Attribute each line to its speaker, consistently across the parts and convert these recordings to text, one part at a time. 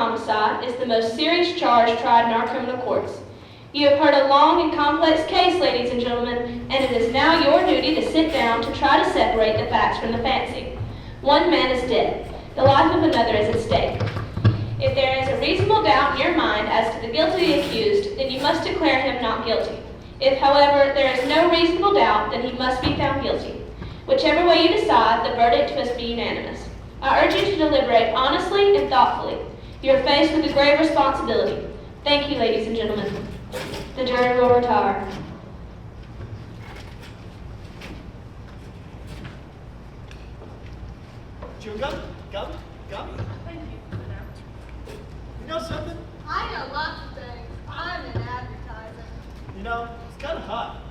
Speaker 1: homicide is the most serious charge tried in our criminal courts. You have heard a long and complex case, ladies and gentlemen, and it is now your duty to sit down to try to separate the facts from the fancy. One man is dead. The life of another is at stake. If there is a reasonable doubt in your mind as to the guilt of the accused, then you must declare him not guilty. If, however, there is no reasonable doubt, then he must be found guilty. Whichever way you decide, the verdict must be unanimous. I urge you to deliberate honestly and thoughtfully. You are faced with a grave responsibility. Thank you, ladies and gentlemen. The jury will retire.
Speaker 2: Chewing gum? Gum?
Speaker 3: Thank you.
Speaker 2: You know something?
Speaker 3: I know lots of things. I'm in advertising.
Speaker 2: You know, it's kind of hot.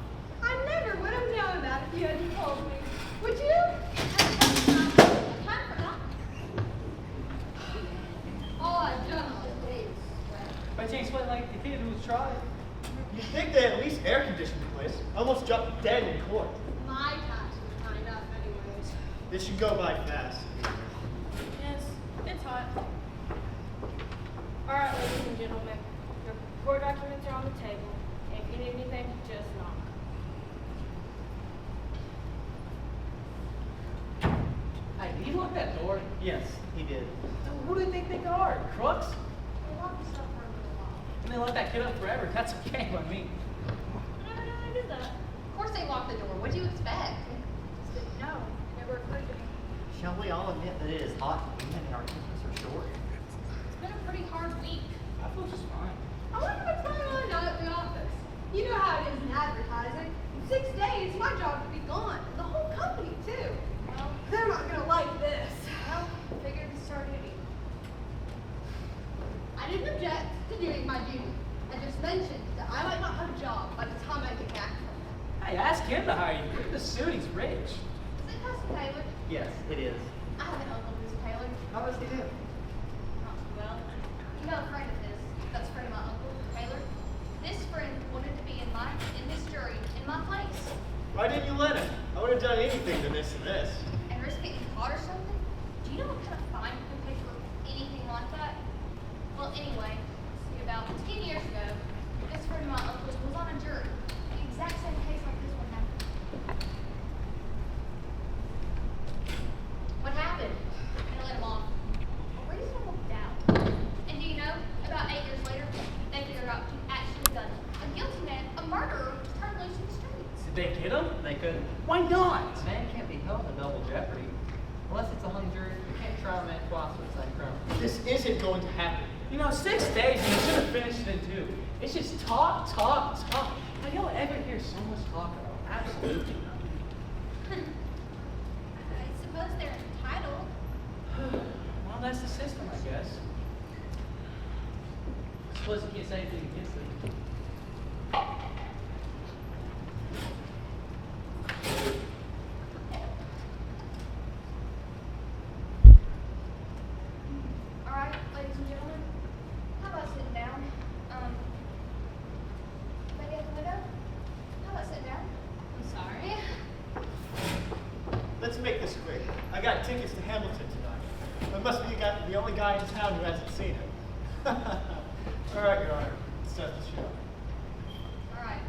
Speaker 3: I never would have known that if you hadn't told me. Would you? Time for that. All I've done all day is sweat.
Speaker 4: By chance, what, like the kid who was tried?
Speaker 2: You'd think they at least air conditioned the place. Almost dropped dead in court.
Speaker 3: My tax was high enough anyways.
Speaker 2: It should go by fast.
Speaker 5: Yes, it's hot. All right, ladies and gentlemen, your court documents are on the table. If you need anything, just knock.
Speaker 4: Hey, did you lock that door?
Speaker 2: Yes, he did.
Speaker 4: Who do they think they are? Crooks?
Speaker 3: They locked us up for a little while.
Speaker 4: And they let that kid up forever. That's okay by me.
Speaker 5: I never knew they did that.
Speaker 6: Of course they locked the door. What do you expect?
Speaker 5: Just didn't know. Never occurred to me.
Speaker 7: Shall we all admit that it is hot and our temperatures are short?
Speaker 6: It's been a pretty hard week.
Speaker 4: I feel just fine.
Speaker 3: I wonder what's going on down at the office. You know how it is in advertising. In 6 days, my job could be gone. The whole company, too.
Speaker 6: Well,
Speaker 3: They're not going to like this.
Speaker 6: well, figured we started it.
Speaker 3: I didn't object to doing my duty. I just mentioned that I might not have a job by the time I get back from it.
Speaker 4: Hey, ask him to hire you. Look at the suit. He's rich.
Speaker 6: Is it Cousin Taylor?
Speaker 7: Yes, it is.
Speaker 6: I have an uncle who's Taylor.
Speaker 7: How does he do?
Speaker 6: Not too well. You know a friend of his. That's a friend of my uncle, Taylor. This friend wanted to be in this jury in my place.
Speaker 2: Why didn't you let him? I would have done anything to this and this.
Speaker 6: And risk getting caught or something? Do you know what kind of fine you can pay for anything like that? Well, anyway, see, about 10 years ago, this friend of my uncle's was on a jury. The exact same case like this one happened. What happened? They let him off. A reasonable doubt. And do you know, about 8 years later, they figured out he actually done it. A guilty man, a murderer, was turned loose in the streets.
Speaker 4: Did they get him?
Speaker 7: They could.
Speaker 4: Why not?
Speaker 7: A man can't be held in double jeopardy. Unless it's a hung jury, you can't try a man twice for the same crime.
Speaker 2: This isn't going to happen.
Speaker 4: You know, 6 days, and you should have finished it in 2. It's just talk. Have y'all ever hear so much talk about? Absolutely not.
Speaker 6: I suppose they're entitled.
Speaker 4: Well, that's the system, I guess. I suppose you can't say anything against it.
Speaker 6: All right, ladies and gentlemen, how about sitting down? Maybe at the window? How about sitting down? I'm sorry.
Speaker 2: Let's make this quick. I got tickets to Hamilton tonight. I must be the only guy in town who hasn't seen it. All right, Your Honor. Let's start the show.
Speaker 6: All right.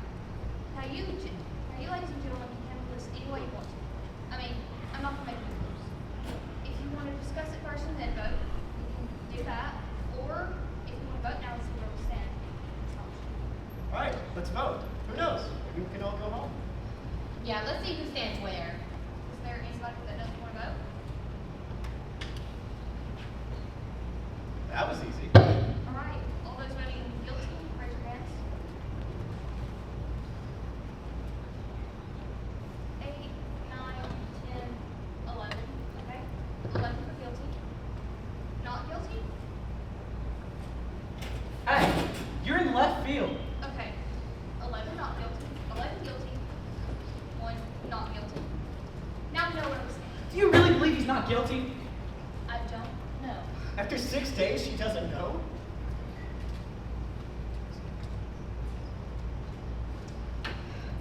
Speaker 6: Now you ladies and gentlemen can handle this any way you want to. I mean, I'm not gonna make you rules. If you want to discuss it first and then vote, you can do that. Or if you want to vote now and see where we stand, it's an option.
Speaker 2: All right, let's vote. Who knows? Maybe we can all go home.
Speaker 6: Yeah, let's see who stands where. Is there anybody that doesn't want to vote?
Speaker 2: That was easy.
Speaker 6: All right. All those voting guilty, raise your hands. 8, 9, 10, 11. Okay. 11 for guilty. Not guilty?
Speaker 4: Hey, you're in left field.
Speaker 6: Okay. 11 not guilty. 11 guilty. 1 not guilty. Now we know where we stand.
Speaker 4: Do you really believe he's not guilty?
Speaker 6: I don't know.
Speaker 2: After 6 days, she doesn't know?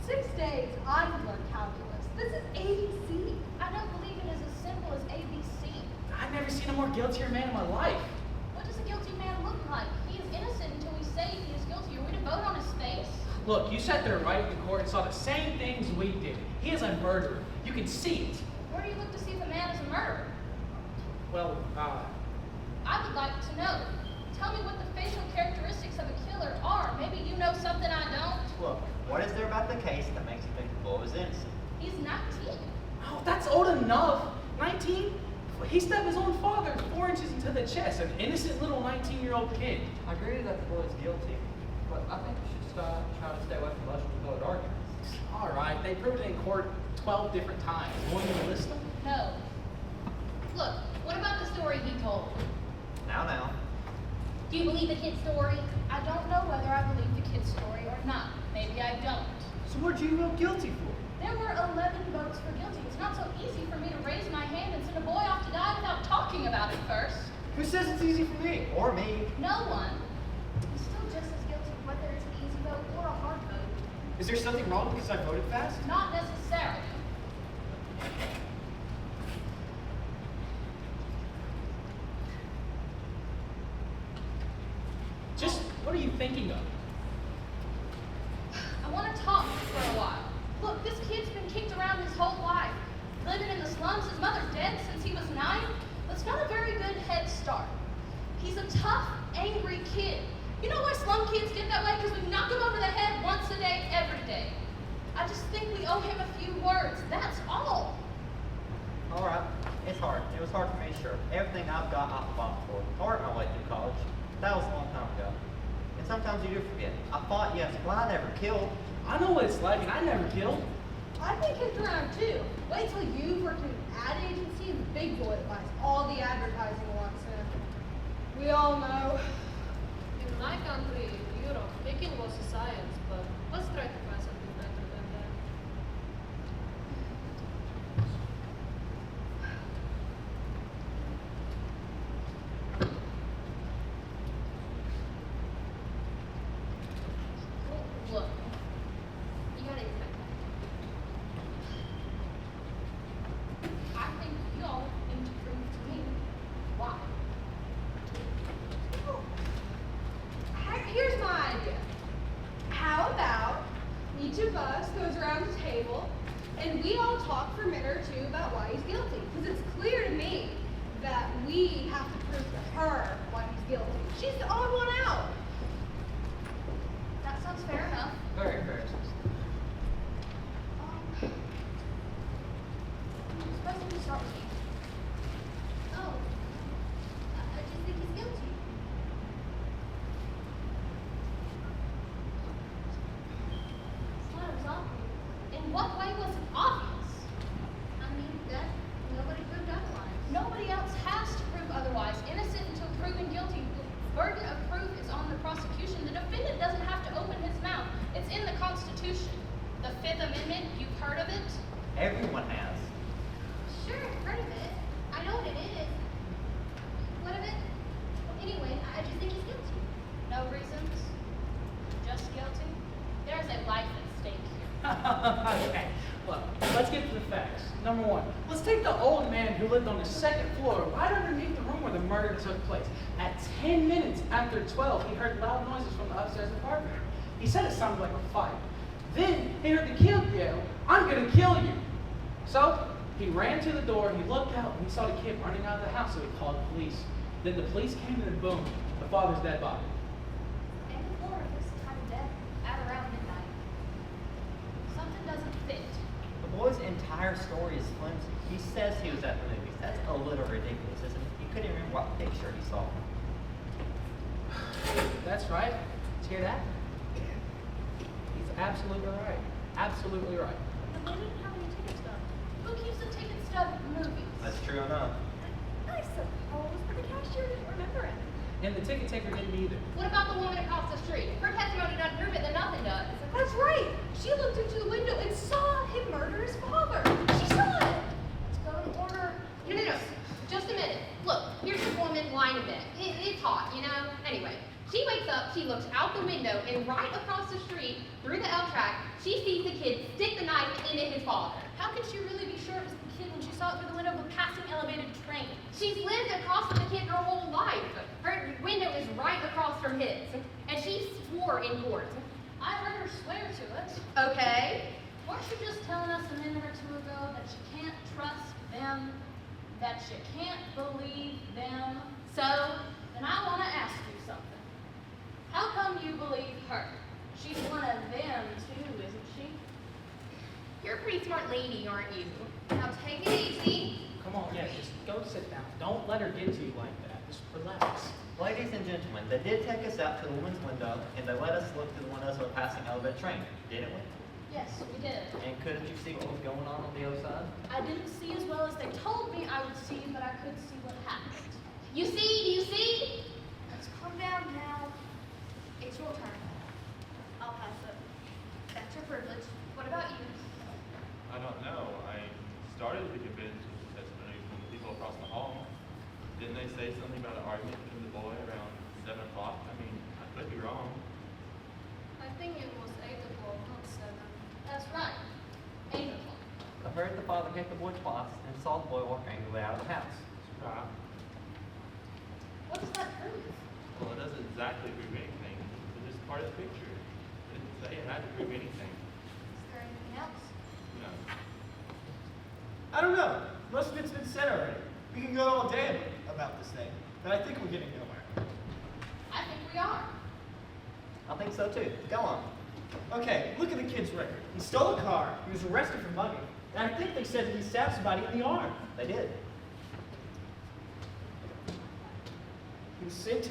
Speaker 3: 6 days, I could learn calculus. This is ABC.
Speaker 6: I don't believe it is as simple as ABC.
Speaker 4: I've never seen a more guiltier man in my life.
Speaker 6: What does a guilty man
Speaker 4: Look, you sat there right in the court and saw the same things we did. He is a murderer. You can see it.
Speaker 6: Where do you look to see if a man is a murderer?
Speaker 4: Well,
Speaker 6: I would like to know. Tell me what the facial characteristics of a killer are. Maybe you know something I don't.
Speaker 7: Look, what is there about the case that makes you think the boy was innocent?
Speaker 6: He's 19.
Speaker 4: oh, that's old enough. 19? He stabbed his own father 4 inches into the chest. An innocent little 19-year-old kid.
Speaker 7: I agree that the boy is guilty, but I think we should try to stay away from emotional-colored arguments.
Speaker 4: All right, they proved it in court 12 different times. Want me to list them?
Speaker 6: No. Look, what about the story he told?
Speaker 7: Now.
Speaker 6: Do you believe the kid's story? I don't know whether I believe the kid's story or not. Maybe I don't.
Speaker 2: So what did you vote guilty for?
Speaker 6: There were 11 votes for guilty. It's not so easy for me to raise my hand and send a boy off to die without talking about it first.
Speaker 2: Who says it's easy for me?
Speaker 7: Or me.
Speaker 6: No one. He's still just as guilty whether it's an easy vote or a hard vote.
Speaker 2: Is there something wrong because I voted fast?
Speaker 6: Not necessarily.
Speaker 4: Just, what are you thinking of?
Speaker 6: I want to talk for a while. Look, this kid's been kicked around his whole life. Living in the slums, his mother dead since he was 9. That's not a very good head start. He's a tough, angry kid. You know why slum kids get that way? Because we knock them over the head once a day, every day. I just think we owe him a few words. That's all.
Speaker 7: All right, it's hard. It was hard for me, sure. Everything I've got, I fought for. I worked my way through college. That was a long time ago. And sometimes you do forget. I fought, yes, but I never killed.
Speaker 4: I know what it's like, and I never killed.
Speaker 3: I've been kicked around too. Wait till you've worked in an ad agency and the big boy that buys all the advertising walks in. We all know.
Speaker 5: In my country, Europe, taking was a science, but let's try to find something better than that.
Speaker 6: Look, you gotta expect that. I think y'all need to prove to me why.
Speaker 3: Here's my idea. How about each of us goes around the table and we all talk for a minute or two about why he's guilty? Because it's clear to me that we have to prove to her why he's guilty. She's the odd one out.
Speaker 6: That sounds fair enough.
Speaker 7: Very fair.
Speaker 6: Suppose we start with you. Oh, I just think he's guilty. It's not as obvious. In what way was it obvious? I mean, that nobody proved otherwise. Nobody else has to prove otherwise. Innocent until proven guilty. The burden of proof is on the prosecution. The defendant doesn't have to open his mouth. It's in the Constitution. The Fifth Amendment, you've heard of it?
Speaker 7: Everyone has.
Speaker 6: Sure, I've heard of it. I know what it is. What of it? Well, anyway, I just think he's guilty. No reasons. Just guilty. There's a life at stake here.
Speaker 4: Okay, look, let's get to the facts. Number one, let's take the old man who lived on the second floor, right underneath the room where the murder took place. At 10 minutes after 12, he heard loud noises from the upstairs apartment. He said it sounded like a fight. Then he heard the kid yell, "I'm gonna kill you." So he ran to the door, he looked out, and he saw the kid running out of the house, so he called the police. Then the police came, and boom, the father's dead body.
Speaker 6: And the floor of this time of death at around midnight. Something doesn't fit.
Speaker 7: The boy's entire story is flimsy. He says he was at the movies. That's a little ridiculous, isn't it? He couldn't even remember what picture he saw.
Speaker 4: That's right. Did you hear that? He's absolutely right. Absolutely right.
Speaker 6: But they didn't have any ticket stub. Who keeps a ticket stub at the movies?
Speaker 7: That's true enough.
Speaker 3: I suppose, but the cashier didn't remember it.
Speaker 4: And the ticket taker didn't either.
Speaker 6: What about the woman across the street? Her testimony doesn't prove it, then nothing does.
Speaker 3: That's right. She looked into the window and saw him murder his father. She saw it.
Speaker 6: Let's go in order. No. Just a minute. Look, here's a woman lying in bed. It's hot, you know? Anyway, she wakes up, she looks out the window, and right across the street, through the L track, she sees the kid stick the knife into his father. How could she really be sure it was the kid when she saw it through the window of a passing elevated train? She's lived across from the kid her whole life. Her window is right across from his. And she swore in court.
Speaker 8: I heard her swear to it.
Speaker 6: Okay.
Speaker 8: Weren't you just telling us a minute or two ago that you can't trust them, that you can't believe them?
Speaker 6: So,
Speaker 8: Then I want to ask you something. How come you believe her? She's one of them too, isn't she?
Speaker 6: you're a pretty smart lady, aren't you? Now take it easy.
Speaker 4: Come on, yeah, just go sit down. Don't let her get to you like that. Just relax.
Speaker 7: Ladies and gentlemen, they did take us out to the women's window and they let us look through the windows of a passing elevated train, didn't we?
Speaker 8: Yes, we did.
Speaker 7: And couldn't you see what was going on the other side?
Speaker 8: I didn't see as well as they told me I would see, but I could see what happened.
Speaker 6: You see? Do you see? Let's calm down now. It's your turn. I'll pass it. That's your privilege. What about you?
Speaker 9: I don't know. I started to be convinced with the testimony from the people across the hall. Didn't they say something about an argument between the boy around 7 o'clock? I mean, I could be wrong.
Speaker 5: I think it was 8 o'clock, not 7.
Speaker 8: That's right. 8 o'clock.
Speaker 7: I heard the father hit the boy twice and saw the boy walk angrily out of the house.
Speaker 9: Right.
Speaker 8: What does that prove?
Speaker 9: Well, it doesn't exactly prove anything. It's just part of the picture. It didn't say it had to prove anything.
Speaker 6: Is there anything else?
Speaker 9: No.
Speaker 2: I don't know. Most of it's been said already. We can go all day about this thing, but I think we're getting nowhere.
Speaker 8: I think we are.
Speaker 7: I think so too. Go on.
Speaker 2: Okay, look at the kid's record. He stole a car, he was arrested for mugging, and I think they said that he stabbed somebody in the arm.
Speaker 7: They did.
Speaker 2: He was sent.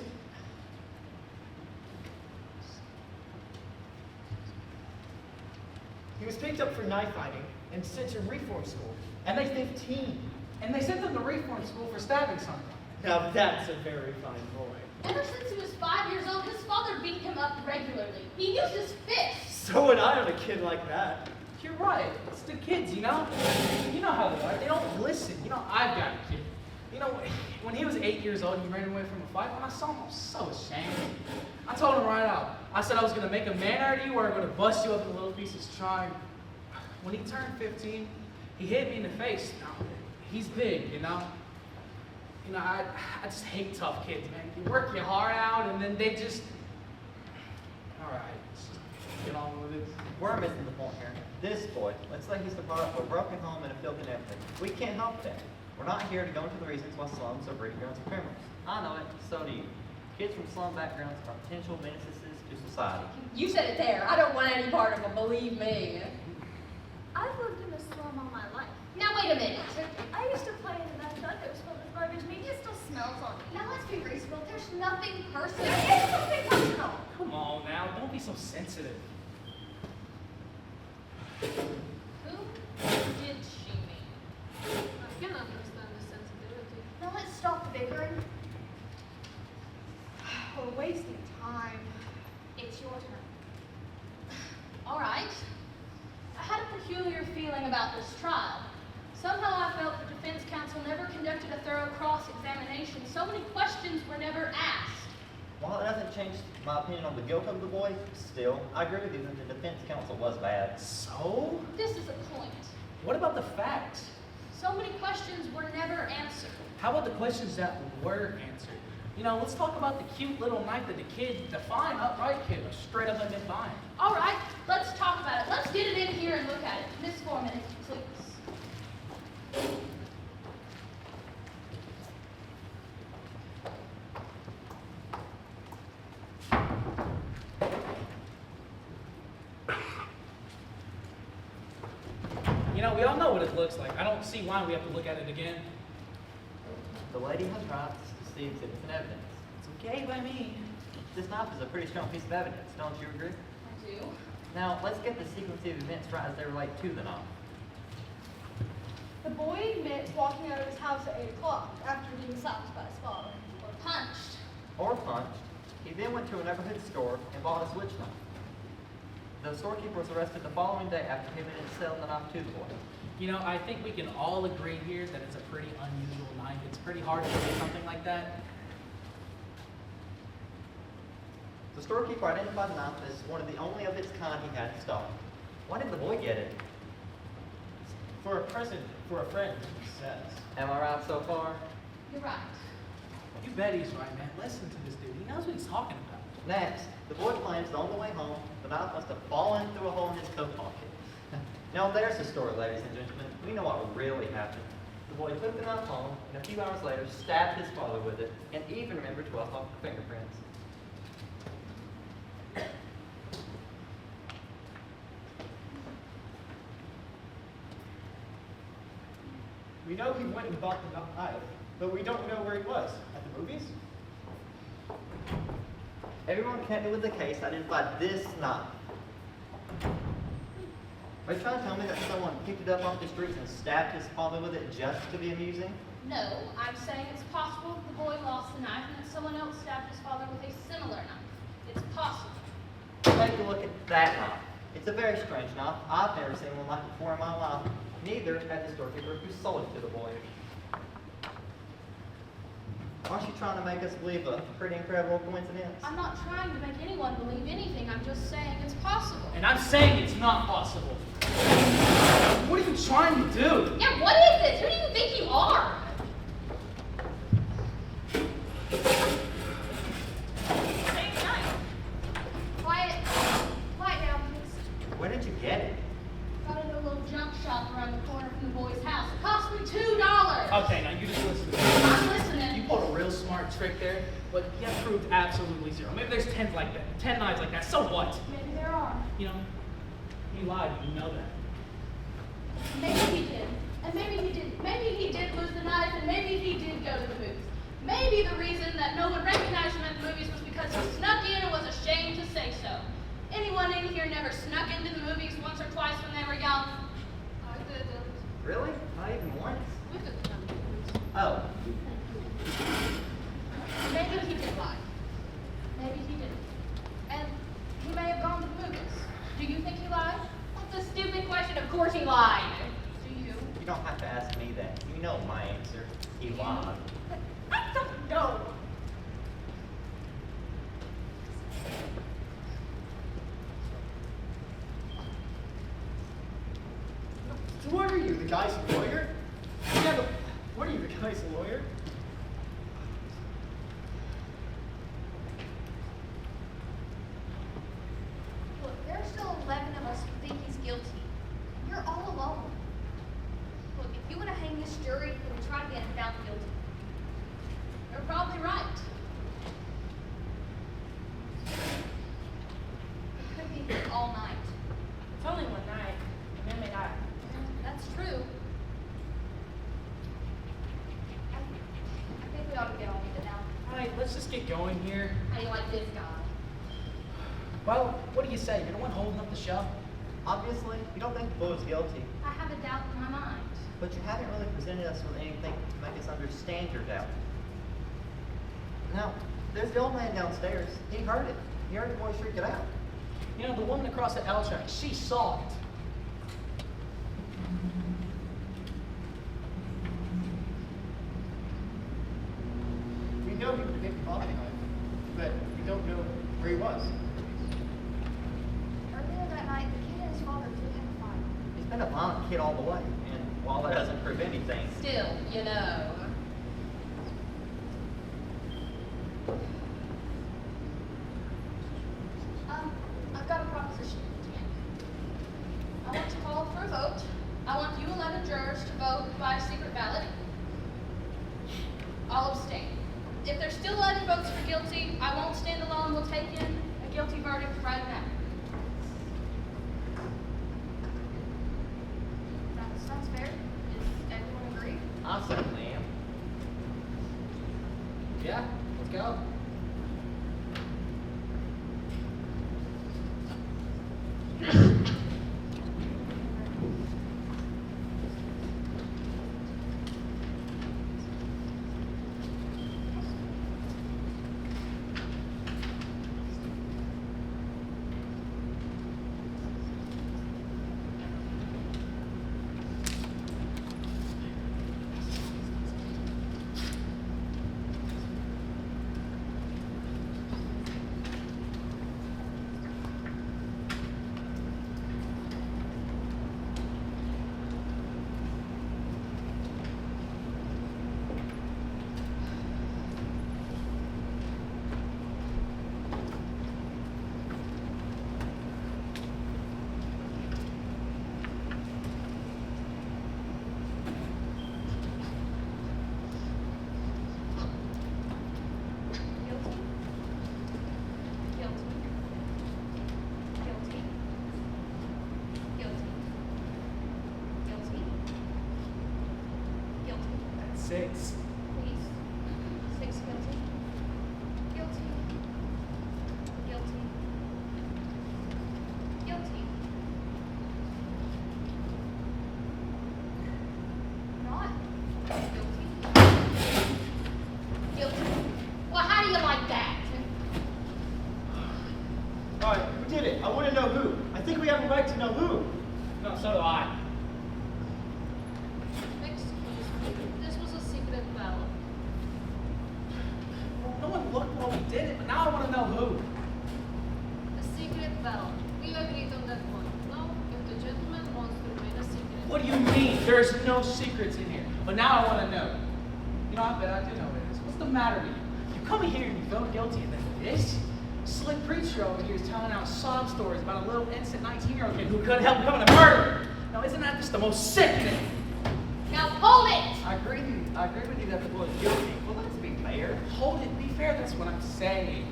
Speaker 2: He was picked up for knife fighting and sent to reform school at age 15.
Speaker 4: And they sent him to reform school for stabbing someone.
Speaker 2: Now that's a very fine boy.
Speaker 8: Ever since he was 5 years old, his father beat him up regularly. He used his fists.
Speaker 2: So would I on a kid like that.
Speaker 4: You're right. It's the kids, you know? You know how they are. They don't listen. You know, I've got a kid. You know, when he was 8 years old and he ran away from a fight, when I saw him, I was so ashamed. I told him right out. I said I was going to make a man out of you or I'm going to bust you up in little pieces trying. When he turned 15, he hit me in the face. Now, he's big, you know? You know, I just hate tough kids, man. You work your heart out and then they just... All right, let's just get on with it.
Speaker 7: We're missing the point here. This boy, let's say he's the product of a broken home and a filthy neighborhood. We can't help that. We're not here to go into the reasons why slums are breeding grounds of criminals. I know it, so do you. Kids from slum backgrounds are potential menaces to society.
Speaker 6: You said it there. I don't want any part of it, believe me.
Speaker 5: I've lived in a slum all my life.
Speaker 6: Now wait a minute.
Speaker 5: I used to play in the backyard that was filled with garbage. Maybe it still smells on me.
Speaker 6: Now let's be reasonable. There's nothing personal.
Speaker 5: There is something personal.
Speaker 4: Come on now, don't be so sensitive.
Speaker 8: Who did she mean?
Speaker 5: I can understand the sensibility.
Speaker 6: Now let's stop the bickering.
Speaker 3: We're wasting time.
Speaker 6: It's your turn.
Speaker 8: All right. I had a peculiar feeling about this trial. Somehow I felt the defense counsel never conducted a thorough cross-examination. So many questions were never asked.
Speaker 7: While it doesn't change my opinion on the guilt of the boy, still, I agree with you that the defense counsel was bad.
Speaker 4: So?
Speaker 8: This is a point.
Speaker 4: What about the facts?
Speaker 8: So many questions were never answered.
Speaker 4: How about the questions that were answered? You know, let's talk about the cute little knife that the kid, the fine, upright kid, was straight up admit buying.
Speaker 8: All right, let's talk about it. Let's get it in here and look at it. Miss Foreman, please.
Speaker 4: You know, we all know what it looks like. I don't see why we have to look at it again.
Speaker 7: The lady has rights to see exhibits and evidence.
Speaker 4: It's okay by me.
Speaker 7: This knife is a pretty strong piece of evidence, don't you agree?
Speaker 8: I do.
Speaker 7: Now, let's get the sequence of events right as they relate to the knife.
Speaker 3: The boy admits walking out of his house at 8 o'clock after being slapped by his father.
Speaker 8: Or punched.
Speaker 7: Or punched. He then went to a neighborhood store and bought a switch knife. The storekeeper was arrested the following day after him and selling the knife to the boy.
Speaker 4: You know, I think we can all agree here that it's a pretty unusual knife. It's pretty hard to do something like that.
Speaker 7: The storekeeper identified the knife as one of the only of its kind he had in stock. Why did the boy get it?
Speaker 2: For a present, for a friend, he says.
Speaker 7: Am I right so far?
Speaker 8: You're right.
Speaker 4: You bet he's right, man. Listen to this dude. He knows what he's talking about.
Speaker 7: Next, the boy claims that on the way home, the knife must have fallen through a hole in his coat pocket. Now there's the story, ladies and gentlemen. We know what really happened. The boy took the knife home, and a few hours later stabbed his father with it, and even remembered to us off the fingerprints.
Speaker 2: We know he went and bought the knife, but we don't know where he was. At the movies?
Speaker 7: Everyone connected with the case identified this knife. Are you trying to tell me that someone picked it up off the streets and stabbed his father with it just to be amusing?
Speaker 8: No, I'm saying it's possible the boy lost the knife and that someone else stabbed his father with a similar knife. It's possible.
Speaker 7: Take a look at that knife. It's a very strange knife. I've never seen one like it before in my life. Neither had the storekeeper who sold it to the boy. Aren't you trying to make us believe a pretty incredible coincidence?
Speaker 8: I'm not trying to make anyone believe anything. I'm just saying it's possible.
Speaker 4: And I'm saying it's not possible. What are you trying to do?
Speaker 8: Yeah, what is this? Who do you think you are? Quiet. Quiet down, please.
Speaker 7: Where did you get it?
Speaker 8: Got it at a little junk shop around the corner from the boy's house. It cost me $2.
Speaker 4: Okay, now you just listen to me.
Speaker 8: I'm listening.
Speaker 4: You pulled a real smart trick there, but you have proved absolutely zero. Maybe there's 10 like that, 10 knives like that. So what?
Speaker 8: Maybe there are.
Speaker 4: You know, he lied. You know that.
Speaker 8: Maybe he did. And maybe he didn't. Maybe he did lose the knife, and maybe he did go to the movies. Maybe the reason that no one recognized him at the movies was because he snuck in and was ashamed to say so. Anyone in here never snuck into the movies once or twice when they were young? I didn't.
Speaker 7: Really? Not even once?
Speaker 8: We could come to the movies.
Speaker 7: Oh.
Speaker 8: Maybe he did lie. Maybe he didn't. And he may have gone to the movies. Do you think he lied? That's a stupid question. Of course he lied. Do you?
Speaker 7: You don't have to ask me that. You know my answer. He lied.
Speaker 8: I don't know.
Speaker 2: So what are you, the guy's lawyer? Yeah, but what are you, the guy's lawyer?
Speaker 6: Look, there are still 11 of us who think he's guilty. You're all alone. Look, if you want to hang this jury, then try to get him found guilty.
Speaker 8: You're probably right.
Speaker 6: Could be here all night.
Speaker 5: It's only one night. And then they die.
Speaker 6: That's true. I think we ought to get on with it now.
Speaker 4: All right, let's just get going here.
Speaker 6: How do you like this guy?
Speaker 4: Well, what do you say? You're the one holding up the show.
Speaker 7: Obviously, you don't think the boy was guilty,
Speaker 8: I have a doubt in my mind.
Speaker 7: but you haven't really presented us with anything to make us understand your doubt. Now, there's the old man downstairs. He heard it. He heard the boy shriek it out.
Speaker 4: You know, the woman across the L track, she saw it.
Speaker 2: We know he predicted bought the knife, but we don't know where he was.
Speaker 6: Earlier that night, the kid and his father did have a fight.
Speaker 7: He's been a violent kid all the way, and while that doesn't prove anything,
Speaker 8: Still, you know.
Speaker 6: I've got a proposition to make. I want to call for a vote.
Speaker 8: I want you 11 jurors to vote by secret ballot. I'll abstain. If there's still 11 votes for guilty, I won't stand alone. We'll take in a guilty verdict right now.
Speaker 6: That sounds fair. Does everyone agree?
Speaker 7: I certainly am.
Speaker 2: I want to know who. I think we have a right to know who.
Speaker 4: No, so do I.
Speaker 8: Excuse me. This was a secret ballot.
Speaker 4: No one looked while we did it, but now I want to know who.
Speaker 8: A secret ballot. We agreed on that one. Now, if the gentleman wants to remain a secret.
Speaker 4: What do you mean? There's no secrets in here. But now I want to know. You know, I bet I do know what it is. What's the matter with you? You come in here and you feel guilty, and then this slick preacher over here is telling out sob stories about a little innocent 19-year-old kid who couldn't help becoming a murderer. Now, isn't that just the most sickening?
Speaker 8: Now hold it!
Speaker 7: I agree with you that the boy is guilty. Well, let's be fair.
Speaker 4: Hold it, be fair, that's what I'm saying.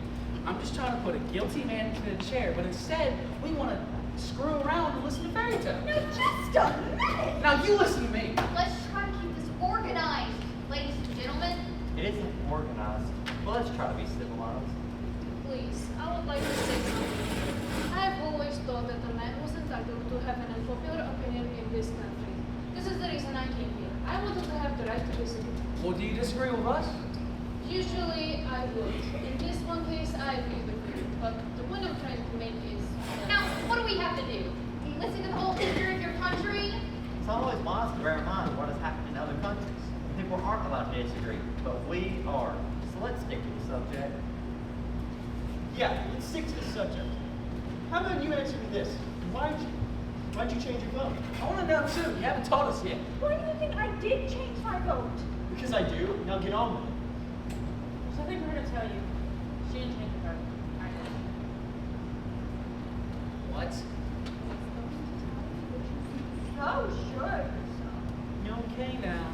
Speaker 4: I'm just trying to put a guilty man into the chair, but instead, we want to screw around and listen to fairy tales.
Speaker 6: No, just a minute.
Speaker 4: Now, you listen to me.
Speaker 6: Let's try to keep this organized, ladies and gentlemen.
Speaker 7: It isn't organized. Well, let's try to be civilized.
Speaker 8: Please, I would like to say something. I've always thought that a man was entitled to have an unpopular opinion in this country. This is the reason I came here. I wanted to have the right to disagree.
Speaker 4: Well, do you disagree with us?
Speaker 8: Usually I would. In this one case, I agree with you. But the point I'm trying to make is
Speaker 6: Now, what do we have to do? Listen to the whole history of your country?
Speaker 7: It's always wise to bear in mind what has happened in other countries. People aren't allowed to disagree, but we are. So let's stick to the subject.
Speaker 2: Yeah, let's stick to the subject. How about you answer me this? Why'd you change your vote?
Speaker 4: I want to know too. You haven't told us yet.
Speaker 6: Why do you think I did change my vote?
Speaker 2: Because I do. Now get on with it.
Speaker 5: So I think we're gonna tell you, she didn't change her vote. I did.
Speaker 4: What?
Speaker 6: So sure.
Speaker 4: You okay now?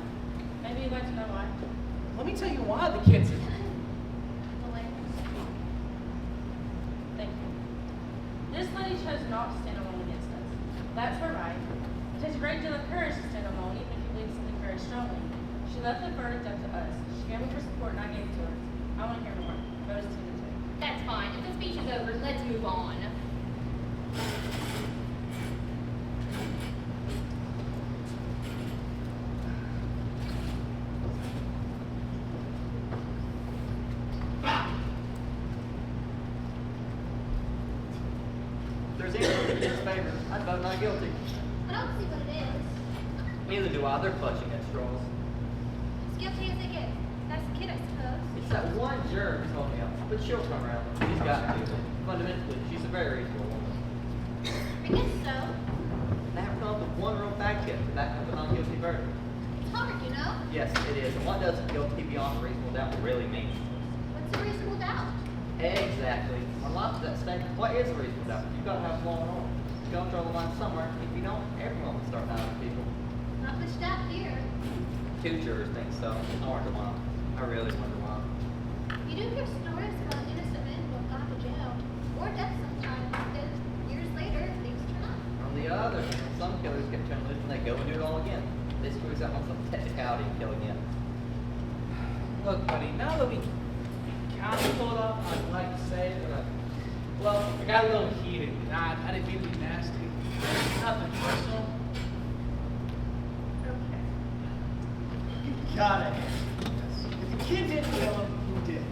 Speaker 5: Maybe you'd like to know why.
Speaker 4: Let me tell you why the kids.
Speaker 5: Thank you. This lady chose not to stand alone against us. That's her right. It takes a great deal of courage to stand alone, even if you believe something very strongly. She left the verdict up to us. She gave me her support and I gave it to her. I want to hear more. Vote is 2 to 2.
Speaker 6: That's fine. If the speech is over, let's move on.
Speaker 7: If there's anyone in his favor, I'd vote not guilty.
Speaker 6: I don't see what it is.
Speaker 7: Neither do I. They're clutching at straws.
Speaker 6: As guilty as they get. That's the kid, I suppose.
Speaker 7: It's that one jerk who told me off, but she'll come around. She's got to. Fundamentally, she's a very reasonable woman.
Speaker 6: I guess so.
Speaker 7: That comes with one real fact check to back up a non-guilty verdict.
Speaker 6: It's hard, you know?
Speaker 7: Yes, it is. And what does guilty beyond a reasonable doubt really mean?
Speaker 6: What's a reasonable doubt?
Speaker 7: Exactly. When life is at stake, what is a reasonable doubt? You've got to have law and order. You've got to draw the line somewhere. If you don't, everyone will start dying people.
Speaker 6: Not much doubt here.
Speaker 7: 2 jurors think so. I wonder why. I really wonder why.
Speaker 6: You do hear stories about innocent men who have gone to jail. Or death sometimes. Then, years later, things turn up.
Speaker 7: On the other hand, some killers get turned loose and they go and do it all again. This proves out on some technicality and kill again.
Speaker 4: Look, buddy, now that we kind of pulled up, I'd like to say that I got a little heated. And I didn't mean to be nasty. Nothing personal.
Speaker 6: Okay.
Speaker 2: You gotta answer me this. If the kid didn't kill him, who did?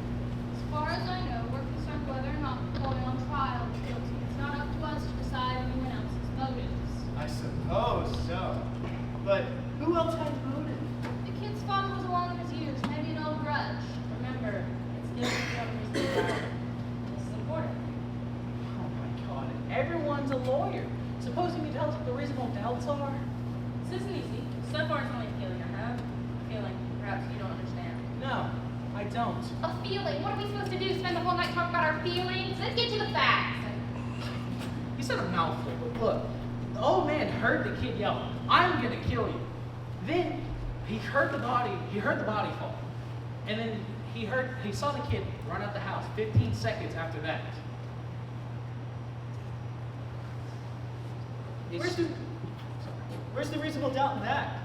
Speaker 8: as far as I know, we're concerned whether or not the boy on trial is guilty. It's not up to us to decide anyone else's motives.
Speaker 2: I suppose so. But who else had motive?
Speaker 8: The kid's father was along in his years, maybe an old grudge.
Speaker 5: Remember, it's guilty beyond a reasonable doubt. This is important.
Speaker 4: Oh my God, everyone's a lawyer. Supposing you tell us what the reasonable doubts are?
Speaker 5: This isn't easy. So far, it's only a feeling I have. A feeling perhaps you don't understand.
Speaker 4: No, I don't.
Speaker 6: A feeling. What are we supposed to do? Spend the whole night talking about our feelings? Let's get to the facts.
Speaker 4: You said a mouthful, but look, the old man heard the kid yell, "I'm gonna kill you." Then he heard the body fall. And then he saw the kid run out the house 15 seconds after that.
Speaker 2: Where's the reasonable doubt in that?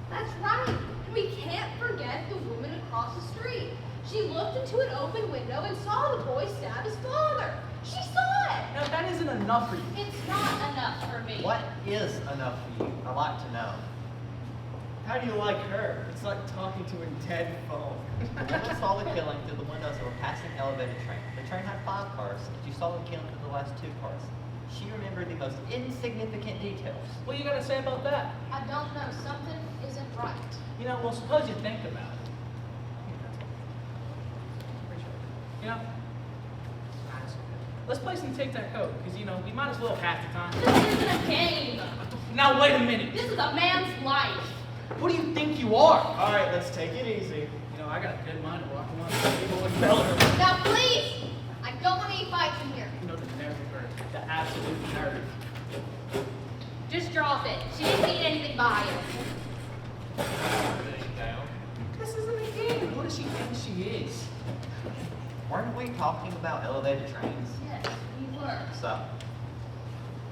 Speaker 3: That's right. And we can't forget the woman across the street. She looked into an open window and saw the boy stab his father. She saw it.
Speaker 4: Now, that isn't enough for you.
Speaker 6: It's not enough for me.
Speaker 7: What is enough for you? I'd like to know.
Speaker 2: How do you like her? It's like talking to a dead phone.
Speaker 7: The woman saw the killing through the windows of a passing elevated train. The train had 5 cars, and she saw the killing through the last 2 cars. She remembered the most insignificant details.
Speaker 4: What you got to say about that?
Speaker 8: I don't know. Something isn't right.
Speaker 4: You know, well, suppose you think about it. You know, let's play some tic-tac-toe, because, you know, we might as well half the time.
Speaker 8: This isn't a game.
Speaker 4: Now, wait a minute.
Speaker 8: This is a man's life.
Speaker 4: What do you think you are?
Speaker 2: All right, let's take it easy.
Speaker 4: You know, I got a good mind to walk around the table and bell her.
Speaker 8: Now, please, I don't want any fights in here.
Speaker 4: You know, the nerve of her, the absolute nerve.
Speaker 8: Just drop it. She didn't mean anything by it.
Speaker 9: Everything down.
Speaker 4: This isn't a game. What does she think she is?
Speaker 7: Weren't we talking about elevated trains?
Speaker 8: Yes, we were.
Speaker 7: So,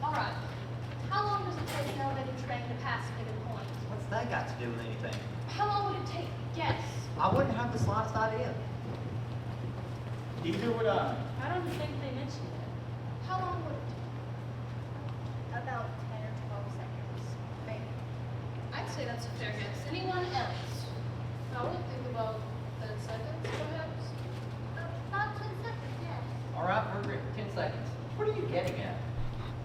Speaker 8: All right. How long does it take an elevated train to pass a given point?
Speaker 7: what's that got to do with anything?
Speaker 8: How long would it take? Guess.
Speaker 7: I wouldn't have the slightest idea.
Speaker 2: Neither would I.
Speaker 5: I don't think they mentioned it.
Speaker 8: How long would it take?
Speaker 6: About 10 or 12 seconds, maybe.
Speaker 8: I'd say that's a fair guess. Anyone else? I would think about 10 seconds, perhaps.
Speaker 6: About 10 seconds, yeah.
Speaker 7: All right, we're agreed. 10 seconds. What are you getting at?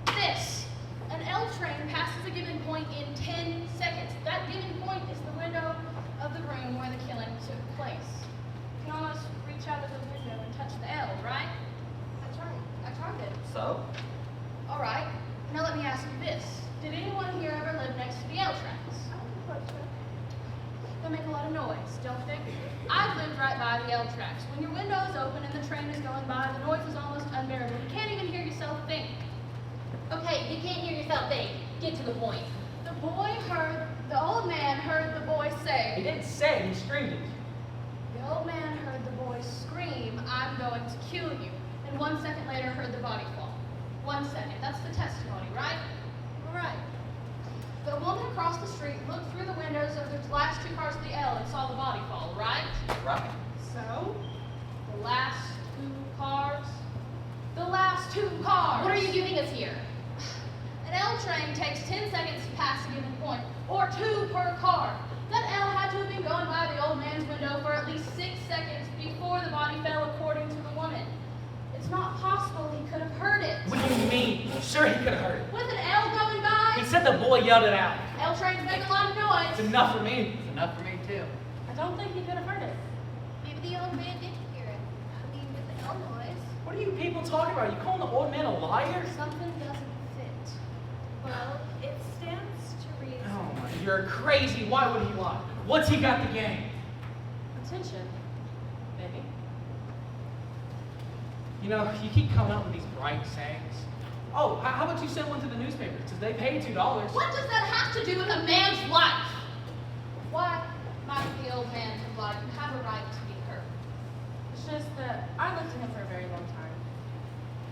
Speaker 8: This. An L train passes a given point in 10 seconds. That given point is the window of the room where the killing took place. You can almost reach out of the window and touch the L, right? I tried it.
Speaker 7: So,
Speaker 8: All right. Now let me ask you this. Did anyone here ever live next to the L tracks? They make a lot of noise, don't they? I've lived right by the L tracks. When your window is open and the train is going by, the noise is almost unbearable. You can't even hear yourself think.
Speaker 6: Okay, you can't hear yourself think. Get to the point.
Speaker 8: The old man heard the boy
Speaker 4: He
Speaker 8: say,
Speaker 4: didn't say it, he screamed it.
Speaker 8: the old man heard the boy scream, I'm going to kill you. And 1 second later heard the body fall. 1 second, that's the testimony, right? Right. The woman across the street looked through the windows of the last 2 cars of the L and saw the body fall, right?
Speaker 7: right.
Speaker 8: So, the last 2 cars? The last 2 cars!
Speaker 6: What are you giving us here?
Speaker 8: An L train takes 10 seconds to pass a given point, or 2 per car. That L had to have been going by the old man's window for at least 6 seconds before the body fell, according to the woman. It's not possible he could have heard it.
Speaker 4: What do you mean? Sure, he could have heard it.
Speaker 8: With an L going by,
Speaker 4: He said the boy yelled it out.
Speaker 8: L trains make a lot of noise.
Speaker 4: It's enough for me.
Speaker 7: It's enough for me, too.
Speaker 5: I don't think he could have heard it.
Speaker 6: Maybe the old man did hear it. I mean, with the L noise.
Speaker 4: What are you people talking about? You calling the old man a liar?
Speaker 8: Something doesn't fit.
Speaker 3: Well, it stands to reason.
Speaker 4: Oh my, you're crazy. Why would he lie? What's he got to gain?
Speaker 5: Attention, maybe.
Speaker 4: You know, you keep coming up with these bright sayings. Oh, how about you send one to the newspaper? Because they pay $2.
Speaker 8: What does that have to do with a man's life? Why might the old man's life have a right to be heard?
Speaker 5: It's just that I looked at him for a very long time.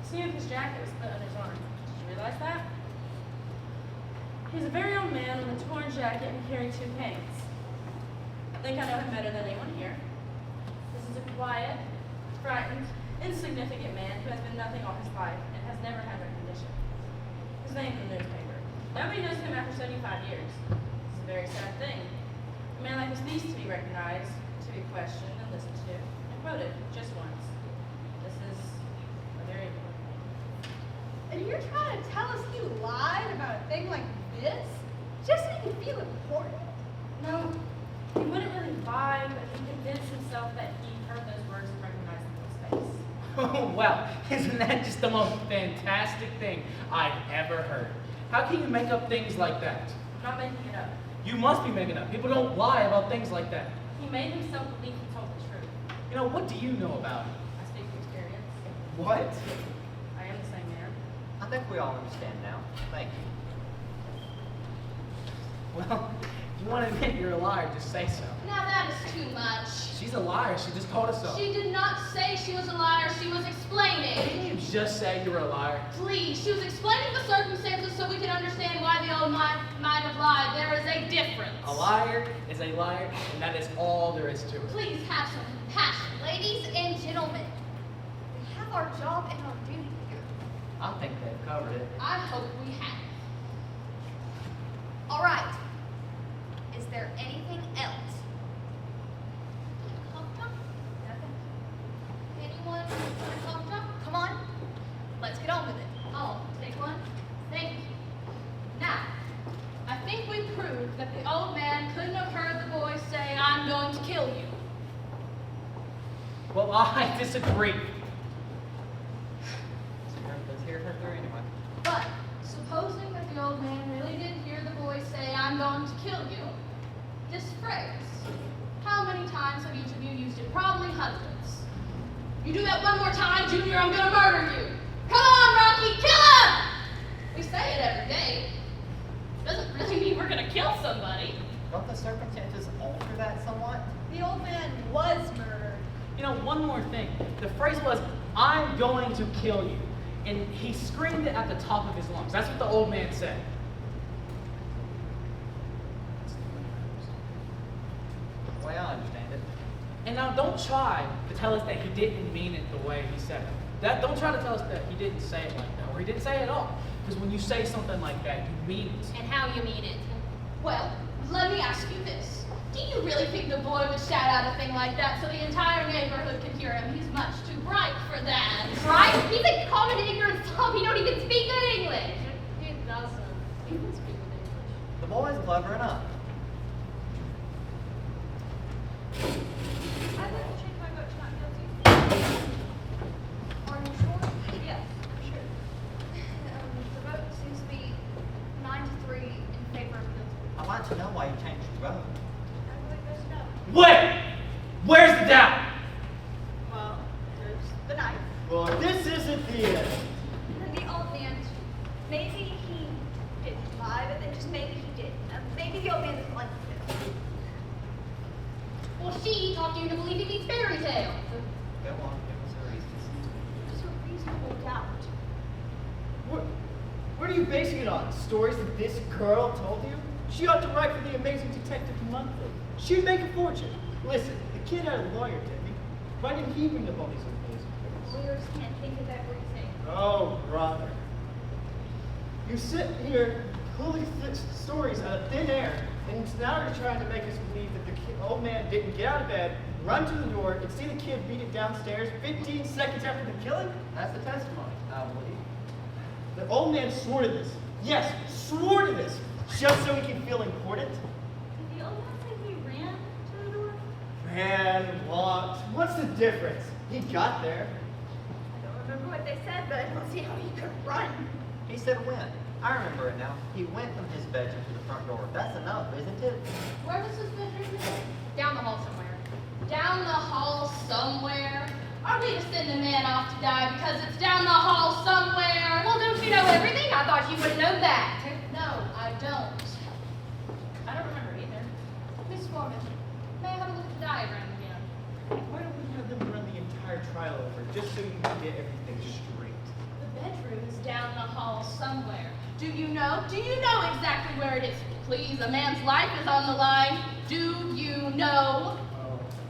Speaker 5: See if his jacket was put on his arm. Did you realize that? He's a very old man with a torn jacket and carrying 2 canes. I think I know him better than anyone here. This is a quiet, frightened, insignificant man who has been nothing all his life and has never had recognition. His name's in the newspaper. Nobody knows him after 75 years. It's a very sad thing. A man like this needs to be recognized, to be questioned and listened to, and quoted just once. This is a very important thing.
Speaker 3: And you're trying to tell us he lied about a thing like this? Just so you can feel important.
Speaker 5: No, he wouldn't really lie, but he convinced himself that he heard those words and recognized them in his face.
Speaker 4: Oh, well, isn't that just the most fantastic thing I've ever heard? How can you make up things like that?
Speaker 5: I'm not making it up.
Speaker 4: You must be making up. People don't lie about things like that.
Speaker 5: He made himself believe he told the truth.
Speaker 4: You know, what do you know about it?
Speaker 5: I speak from experience.
Speaker 7: What?
Speaker 5: I am the same man.
Speaker 7: I think we all understand now. Thank you.
Speaker 4: Well, if you want to admit you're a liar, just say so.
Speaker 8: Now that is too much.
Speaker 4: She's a liar. She just told us so.
Speaker 8: She did not say she was a liar, she was explaining.
Speaker 4: Didn't you just say you were a liar?
Speaker 8: Please, she was explaining the circumstances so we can understand why the old man might have lied. There is a difference.
Speaker 4: A liar is a liar, and that is all there is to it.
Speaker 8: Please have some compassion.
Speaker 6: Ladies and gentlemen, we have our job and our duty here.
Speaker 7: I think they've covered it.
Speaker 8: I hope we have.
Speaker 6: All right. Is there anything else? Cough drop? Nothing. Anyone want a cough drop? Come on. Let's get on with it.
Speaker 8: I'll take one. Thank you. Now, I think we proved that the old man couldn't have heard the boy say, "I'm going to kill you."
Speaker 4: Well, I disagree.
Speaker 7: Let's hear her through anyway.
Speaker 8: But supposing that the old man really did hear the boy say, "I'm going to kill you," this phrase, how many times have each of you used it? Probably hundreds. You do that one more time, Junior, I'm gonna murder you. Come on, Rocky, kill him! We say it every day. Doesn't really mean we're gonna kill somebody.
Speaker 7: Don't the circumstances alter that somewhat?
Speaker 3: The old man was murdered.
Speaker 4: You know, one more thing. The phrase was, "I'm going to kill you." And he screamed it at the top of his lungs. That's what the old man said.
Speaker 7: The way I understand it.
Speaker 4: And now don't try to tell us that he didn't mean it the way he said it. Don't try to tell us that he didn't say it like that, or he didn't say it at all. Because when you say something like that, you mean it.
Speaker 6: And how you mean it?
Speaker 8: Well, let me ask you this. Do you really think the boy would shout out a thing like that so the entire neighborhood could hear him? He's much too bright for that.
Speaker 6: Right? He's a common ignorant slob. He don't even speak good English.
Speaker 8: He doesn't even speak with English.
Speaker 7: The boy's clever enough.
Speaker 3: I'd like to change my vote to not guilty.
Speaker 6: Are you sure?
Speaker 3: Yes, for sure.
Speaker 6: The vote seems to be 9-3 in favor of guilty.
Speaker 7: I'd like to know why you changed your vote.
Speaker 3: I believe there's no.
Speaker 4: Wait! Where's the doubt?
Speaker 3: Well, there's the knife.
Speaker 2: Well, this isn't the end.
Speaker 3: And the old man, maybe he didn't lie, but then just maybe he did. Maybe the old man doesn't like this.
Speaker 8: Well, she taught you to believe in these fairy tales.
Speaker 7: Go on, give us a reason.
Speaker 3: Just a reasonable doubt.
Speaker 2: What are you basing it on? Stories that this girl told you? She ought to write for the Amazing Detective Monthly. She'd make a fortune. Listen, the kid had a lawyer, didn't he? Why didn't he bring up all these amazing things?
Speaker 3: Lawyers can't think of everything.
Speaker 2: Oh, brother. You sit here pulling stories out of thin air, and now you're trying to make us believe that the old man didn't get out of bed, run to the door, and see the kid beat it downstairs 15 seconds after the killing?
Speaker 7: That's the testimony, I believe.
Speaker 2: The old man swore to this. Yes, swore to this. Just so he can feel important.
Speaker 3: Did the old man say he ran to the door?
Speaker 2: Man, walked. What's the difference? He got there.
Speaker 3: I don't remember what they said, but I don't see how he could run.
Speaker 7: He said went. I remember it now. He went from his bedroom to the front door. That's enough, isn't it?
Speaker 8: Where was his bedroom? Down the hall somewhere. Down the hall somewhere? Are we to send a man off to die because it's down the hall somewhere?
Speaker 6: Well, don't you know everything? I thought you would know that.
Speaker 8: No, I don't. I don't remember either. Miss Foreman, may I have a look at the diagram again?
Speaker 2: Why don't we have them run the entire trial over just so you can get everything straight?
Speaker 8: The bedroom is down the hall somewhere. Do you know? Do you know exactly where it is? Please, a man's life is on the line. Do you know?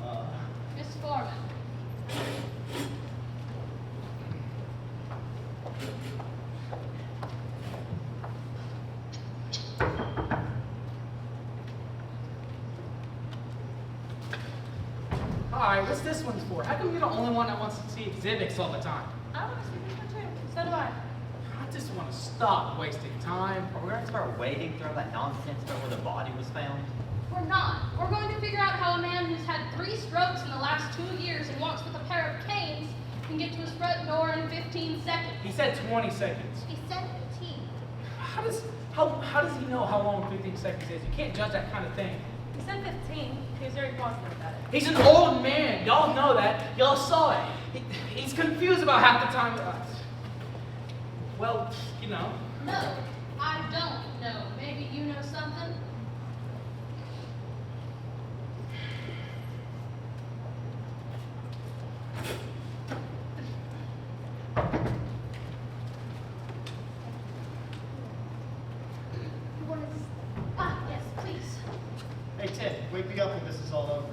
Speaker 2: Oh,
Speaker 8: Miss Foreman.
Speaker 4: Alright, what's this one's for? How come you're the only one that wants to see exhibits all the time?
Speaker 8: I want to see this one too. So do I.
Speaker 4: I just want to stop wasting time.
Speaker 7: Are we going to start wading through all that nonsense about where the body was found?
Speaker 8: We're not. We're going to figure out how a man who's had 3 strokes in the last 2 years and walks with a pair of canes can get to his front door in 15 seconds.
Speaker 4: He said 20 seconds.
Speaker 6: He said 15.
Speaker 4: How does he know how long 15 seconds is? You can't judge that kind of thing.
Speaker 5: He said 15. He was very positive about it.
Speaker 4: He's an old man. Y'all know that. Y'all saw it. He's confused about half the time. Well, you know.
Speaker 8: No, I don't know. Maybe you know something? Yes, please.
Speaker 2: Hey, Ted, wake me up when this is all over.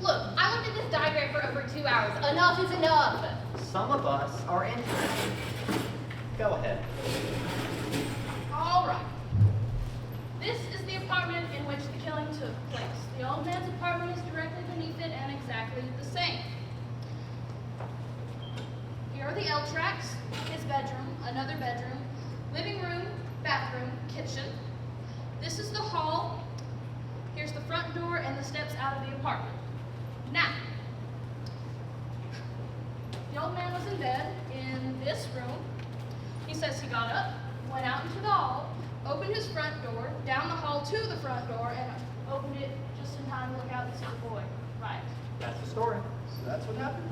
Speaker 6: Look, I looked at this diagram for over 2 hours. Enough is enough.
Speaker 7: Some of us are interested. Go ahead.
Speaker 8: All right. This is the apartment in which the killing took place. The old man's apartment is directly beneath it and exactly the same. Here are the L tracks, his bedroom, another bedroom, living room, bathroom, kitchen. This is the hall. Here's the front door and the steps out of the apartment. Now, the old man was in bed in this room. He says he got up, went out into the hall, opened his front door, down the hall to the front door, and opened it just in time to look out and see the boy. Right.
Speaker 7: That's the story.
Speaker 2: So that's what happened?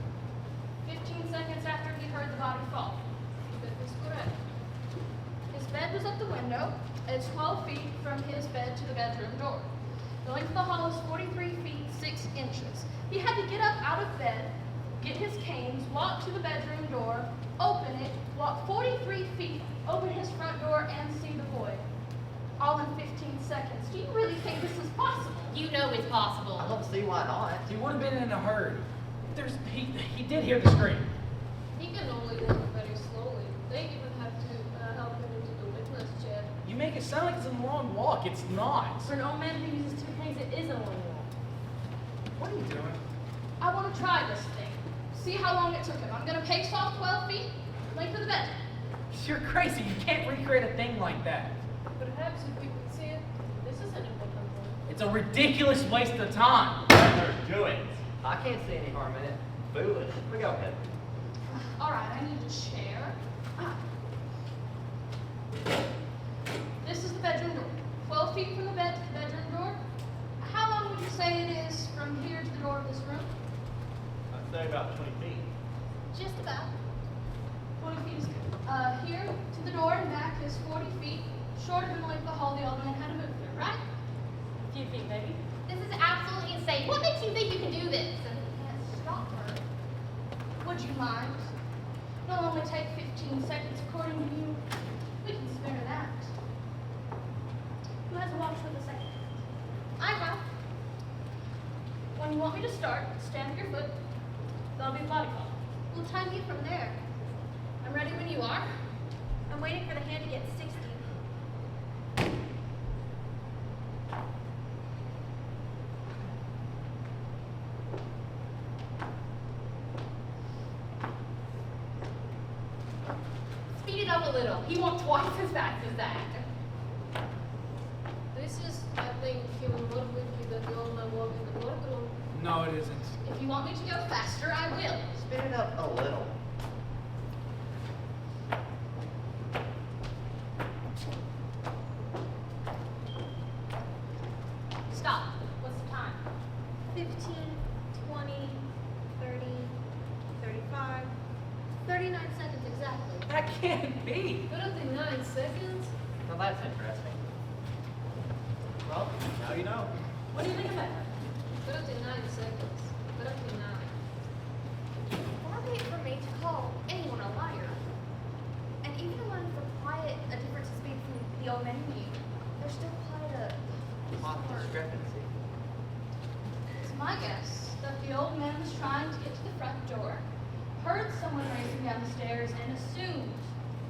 Speaker 8: 15 seconds after he heard the body fall. That is correct. His bed was at the window. It's 12 feet from his bed to the bedroom door. The length of the hall is 43 feet 6 inches. He had to get up out of bed, get his canes, walk to the bedroom door, open it, walk 43 feet, open his front door, and see the boy. All in 15 seconds. Do you really think this is possible?
Speaker 6: You know it's possible.
Speaker 7: I don't see why not.
Speaker 4: He would have been in a hurry. He did hear the scream.
Speaker 10: He can only walk very slowly. They even have to help him into the witness chair.
Speaker 4: You make it sound like it's a long walk. It's not.
Speaker 5: For an old man who uses 2 canes, it is a long walk.
Speaker 4: What are you doing?
Speaker 8: I want to try this thing. See how long it took him. I'm going to pace off 12 feet, length of the bed.
Speaker 4: You're crazy. You can't recreate a thing like that.
Speaker 10: Perhaps if we could see it, this is an important point.
Speaker 4: It's a ridiculous waste of time.
Speaker 7: Better do it. I can't see any harm in it. Foolish. But go ahead.
Speaker 8: All right, I need a chair. This is the bedroom door. 12 feet from the bed to the bedroom door. How long would you say it is from here to the door of this room?
Speaker 9: I'd say about 20 feet.
Speaker 8: Just about. 20 feet is good. Here to the door and back is 40 feet, shorter than the length of the hall the old man had to move through, right?
Speaker 5: A few feet, maybe.
Speaker 6: This is absolutely insane. What makes you think you can do this? And he can't stop her.
Speaker 8: Would you mind? It'll only take 15 seconds according to you. We can spare that. Who has a watch with a second?
Speaker 6: I have.
Speaker 8: When you want me to start, stand at your foot. That'll be the body call.
Speaker 6: We'll time you from there.
Speaker 8: I'm ready when you are.
Speaker 6: I'm waiting for the hand to get 60. Speed it up a little. He won't twice as fast as that.
Speaker 10: This is, I think, human more quickly than the old man walking in the boardroom.
Speaker 4: No, it isn't.
Speaker 8: If you want me to go faster, I will.
Speaker 7: Speed it up a little.
Speaker 8: Stop. What's the time?
Speaker 6: 15, 20, 30, 35, 39 seconds exactly.
Speaker 4: That can't be.
Speaker 10: 39 seconds?
Speaker 7: Now that's interesting. Well, now you know.
Speaker 5: What do you think about that?
Speaker 10: 39 seconds. 39.
Speaker 6: Far be it from me to call anyone a liar. And even when for quite a difference is made from the old man who knew, there's still quite a
Speaker 7: Plot
Speaker 6: stark-
Speaker 7: discrepancy.
Speaker 8: It's my guess that the old man was trying to get to the front door, heard someone racing down the stairs, and assumed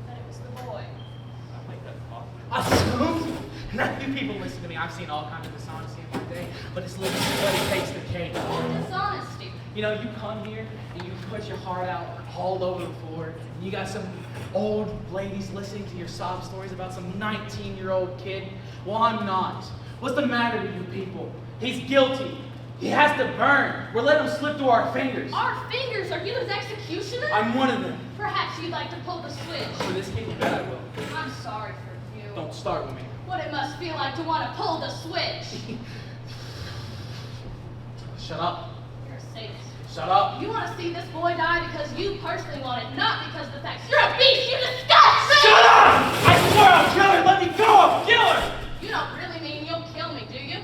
Speaker 8: that it was the boy.
Speaker 9: I think that's possible.
Speaker 4: Assumed? Now, you people listen to me. I've seen all kinds of dishonesty in my day, but it's literally what it takes the cake.
Speaker 8: Dishonesty.
Speaker 4: You know, you come here and you put your heart out all over the floor, and you got some old ladies listening to your sob stories about some 19-year-old kid. Well, I'm not. What's the matter with you people? He's guilty. He has to burn. We're letting him slip through our fingers.
Speaker 8: Our fingers? Are you his executioner?
Speaker 4: I'm one of them.
Speaker 8: Perhaps you'd like to pull the switch.
Speaker 4: For this kid, you bet I will.
Speaker 8: I'm sorry for you.
Speaker 4: Don't start with me.
Speaker 8: What it must feel like to want to pull the switch.
Speaker 4: Shut up.
Speaker 8: You're a sadist.
Speaker 4: Shut up.
Speaker 8: You want to see this boy die because you personally want it, not because of the fact you're a beast, you disgust!
Speaker 4: Shut up! I swear I'll kill her! Let me go! I'll kill her!
Speaker 8: You don't really mean you'll kill me, do you?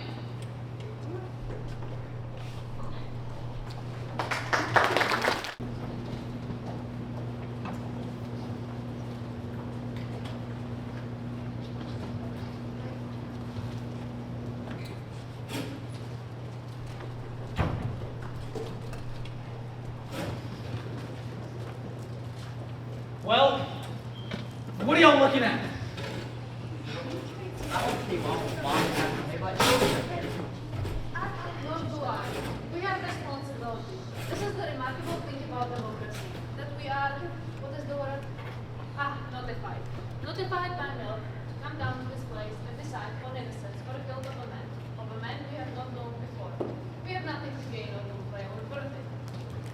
Speaker 4: Well, what are y'all looking at?
Speaker 7: I don't keep on walking after me like children here.
Speaker 8: Not do I. We have responsibility. This is the remarkable thing about democracy, that we are, what is the word? Notified. Notified by mail to come down to this place and decide on innocence for the guilt of a man we have not known before. We have nothing to gain or to play our birthday.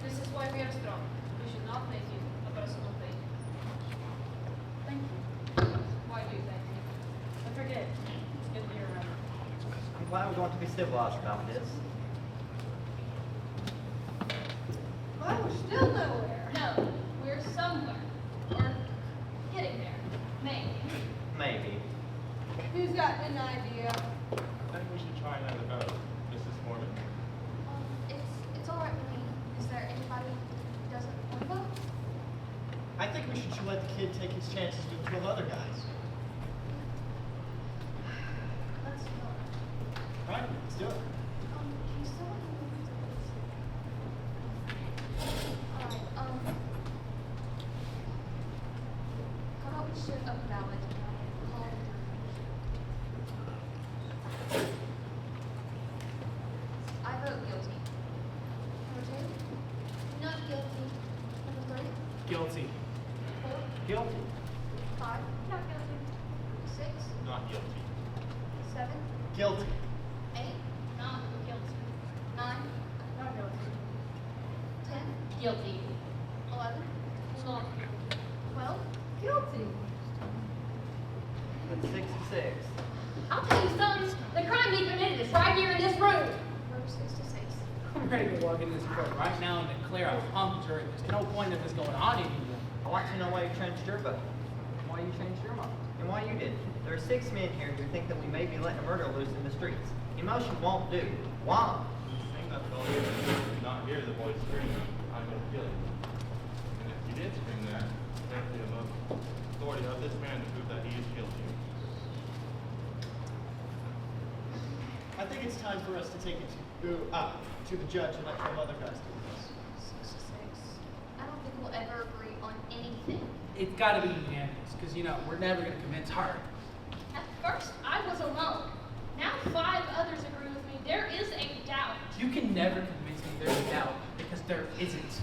Speaker 8: This is why we are strong. We should not make it a personal thing.
Speaker 5: Thank you.
Speaker 8: Why do you thank me?
Speaker 5: I forget. It's good to be remembered.
Speaker 7: I'm glad we're going to be civilized about this.
Speaker 3: Well, we're still nowhere.
Speaker 6: No, we're somewhere. Or getting there. Maybe.
Speaker 7: Maybe.
Speaker 3: Who's got an idea?
Speaker 9: I think we should try another vote. Mrs. Morgan?
Speaker 6: It's all right with me. Is there anybody who doesn't want to vote?
Speaker 2: I think we should let the kid take his chances with 12 other guys.
Speaker 6: Let's vote.
Speaker 2: Right? Let's do it.
Speaker 6: Can someone move to this? Alright, how about we shoot a ballot and call it I vote guilty. Number 2? Not guilty. Number 3?
Speaker 4: Guilty.
Speaker 6: 4?
Speaker 7: Guilty.
Speaker 6: 5? Not guilty. 6?
Speaker 9: Not guilty.
Speaker 6: 7?
Speaker 2: Guilty.
Speaker 6: 8? Not guilty. 9?
Speaker 5: Not guilty.
Speaker 6: 10?
Speaker 5: Guilty.
Speaker 6: 11?
Speaker 5: Not
Speaker 6: 12?
Speaker 3: Guilty.
Speaker 7: That's 66.
Speaker 8: I'll tell you something. The crime he committed is right here in this room.
Speaker 6: Number 66.
Speaker 4: I'm ready to walk in this court right now and declare a hung jury. There's no point of this going on anymore.
Speaker 7: I want to know why you changed your vote, why you changed your mind, and why you didn't. There are 6 men here who think that we may be letting a murder loose in the streets. Emotion won't do. Why?
Speaker 9: You think that's all you did not hear the voice scream, I'm gonna kill you. And if you did scream that, there's the authority of this man to prove that he is guilty.
Speaker 2: I think it's time for us to take it to the judge and let 12 other guys do this.
Speaker 6: 66. I don't think we'll ever agree on anything.
Speaker 4: It's got to be unanimous, because, we're never going to convince her.
Speaker 8: At first, I was alone. Now 5 others agree with me. There is a doubt.
Speaker 4: You can never convince me there's a doubt, because there isn't.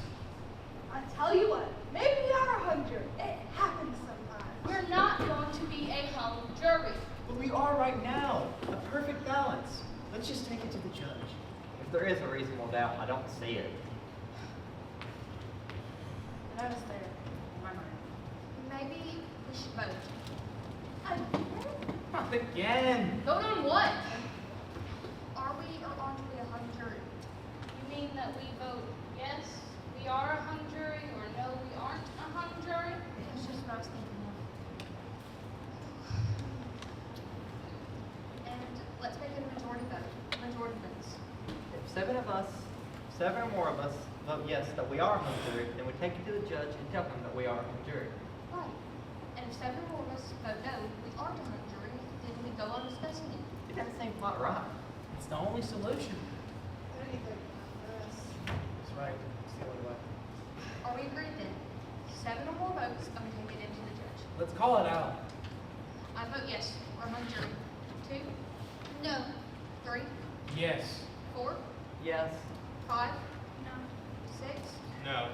Speaker 3: I tell you what, maybe we are a hung jury. It happens sometimes.
Speaker 8: We're not going to be a hung jury.
Speaker 2: But we are right now. A perfect balance. Let's just take it to the judge.
Speaker 7: If there is a reasonable doubt, I don't see it.
Speaker 5: That is fair. In my mind.
Speaker 6: Maybe we should vote.
Speaker 4: Not again.
Speaker 8: Vote on what?
Speaker 6: Are we or aren't we a hung jury?
Speaker 8: You mean that we vote yes, we are a hung jury, or no, we aren't a hung jury?
Speaker 6: That's just what I was thinking of. And let's make it a majority vote. Majority votes.
Speaker 7: If 7 or more of us vote yes that we are a hung jury, then we take it to the judge and tell him that we are a hung jury.
Speaker 6: Right. And if 7 or more of us vote no, we aren't a hung jury, then we go on discussing it.
Speaker 7: It doesn't seem quite right.
Speaker 4: It's the only solution.
Speaker 3: What do you think about this?
Speaker 2: That's right. It's the only way.
Speaker 6: Are we agreed then? 7 or more votes, and we take it into the judge.
Speaker 4: Let's call it out.
Speaker 6: I vote yes, we're a hung jury. 2? No. 3?
Speaker 4: Yes.
Speaker 6: 4?
Speaker 7: Yes.
Speaker 6: 5? No. 6?
Speaker 9: No.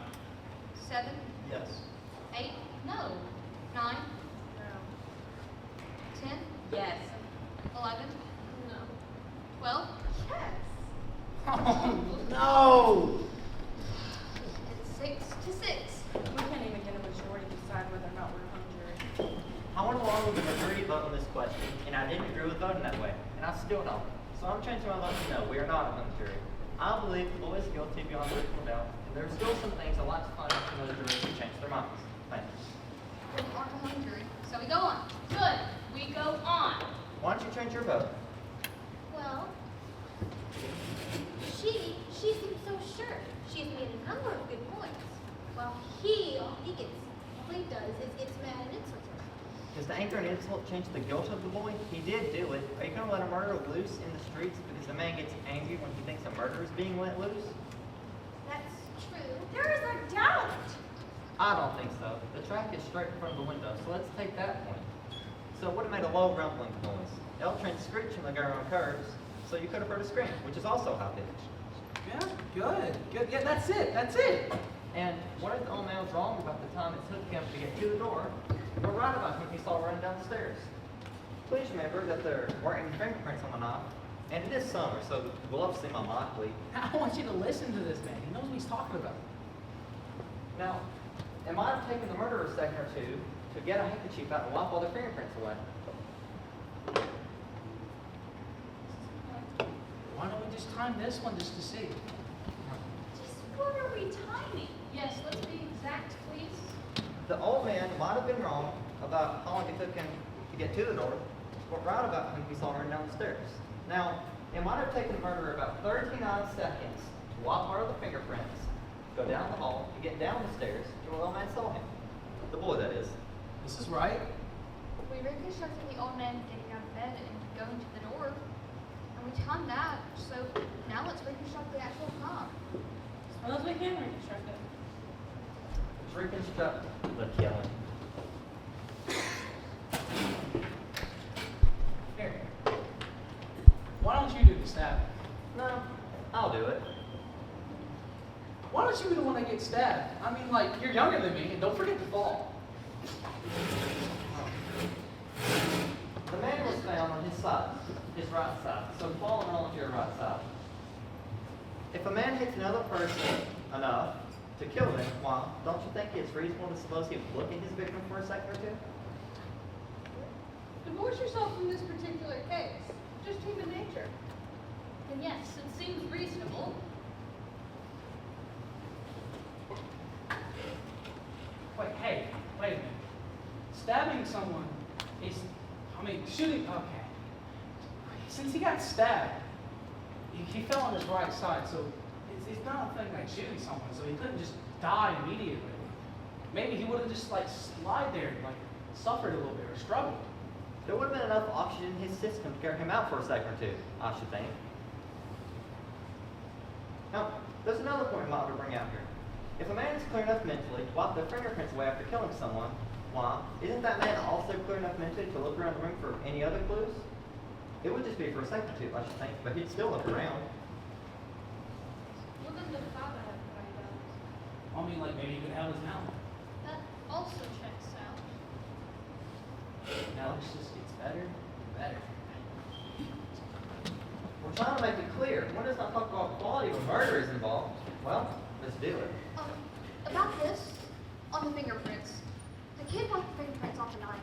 Speaker 6: 7?
Speaker 2: Yes.
Speaker 6: 8? No. 9?
Speaker 5: No.
Speaker 6: 10?
Speaker 5: Yes.
Speaker 6: 11?
Speaker 3: No.
Speaker 6: 12?
Speaker 3: Yes.
Speaker 4: Oh, no!
Speaker 6: It's 6 to 6.
Speaker 5: We can't even get a majority to decide whether or not we're a hung jury.
Speaker 7: I went along with the majority vote on this question, and I didn't agree with voting that way, and I still don't. So I'm changing my vote to no, we are not a hung jury. I believe the boy is guilty beyond reasonable doubt, and there are still some things I'd like to find out from other juries to change their minds. Thank you.
Speaker 6: We aren't a hung jury, so we go on.
Speaker 8: Good, we go on.
Speaker 7: Why don't you change your vote?
Speaker 11: Well, she seems so sure. She's made a number of good points. While all he does is gets mad and insults her.
Speaker 7: Does the anger and insult change the guilt of the boy? He did do it. Are you going to let a murderer loose in the streets because the man gets angry when he thinks a murderer is being let loose?
Speaker 11: That's true.
Speaker 3: There is a doubt.
Speaker 7: I don't think so. The track is straight in front of the window, so let's take that point. so it would have made a low rumbling noise. L-train screeching the ground on curves, so you could have heard a scream, which is also high pitched.
Speaker 4: Yeah, good. Yeah, that's it.
Speaker 7: And what if the old man was wrong about the time it took him to get to the door, or right about when he saw running down the stairs? Please remember that there weren't any fingerprints on the knife, and it is summer, so the gloves seem unlikely.
Speaker 4: I want you to listen to this man. He knows what he's talking about.
Speaker 7: Now, it might have taken the murderer a second or two to get a handkerchief out and wipe all their fingerprints away.
Speaker 4: Why don't we just time this one just to see?
Speaker 8: Just what are we timing? Yes, let's be exact, please.
Speaker 7: The old man might have been wrong about how long it took him to get to the door, but right about when he saw running down the stairs. Now, it might have taken the murderer about 39 seconds to wipe part of the fingerprints, go down the hall, to get down the stairs to where the old man saw him. The boy, that is.
Speaker 4: This is right.
Speaker 6: We reconstructed the old man getting out of bed and going to the door. And we timed that, so now let's reconstruct the actual time.
Speaker 5: As well as we can reconstruct it.
Speaker 7: Let's reconstruct the killing.
Speaker 4: Here. Why don't you do the stabbing?
Speaker 7: No, I'll do it.
Speaker 4: Why don't you be the one that gets stabbed? I mean, like, you're younger than me, and don't forget to fall.
Speaker 7: The man was found on his side, his right side, so falling onto your right side. If a man hits another person enough to kill them, why, don't you think it's reasonable to suppose he would look at his victim for a second or two?
Speaker 3: Divorce yourself from this particular case. Just human nature.
Speaker 8: And yes, it seems reasonable.
Speaker 4: Wait a minute. Stabbing someone is, shooting, okay. Since he got stabbed, he fell on his right side, so it's not a thing like shooting someone, so he couldn't just die immediately. Maybe he would have just like lied there, like suffered a little bit or struggled.
Speaker 7: There would have been enough oxygen in his system to carry him out for a second or two, I should think. Now, there's another point I want to bring out here. If a man is clear enough mentally to wipe their fingerprints away after killing someone, why, isn't that man also clear enough mentally to look around the room for any other clues? It would just be for a second or two, I should think, but he'd still look around.
Speaker 8: Well, then the father had to find out.
Speaker 4: I mean, like maybe he could have his mouth.
Speaker 8: That also checks out.
Speaker 4: Now it just gets better and better.
Speaker 7: We're trying to make it clear. One does not talk about quality when murder is involved. Well, let's do it.
Speaker 6: About this, on the fingerprints. The kid wiped the fingerprints off the knife.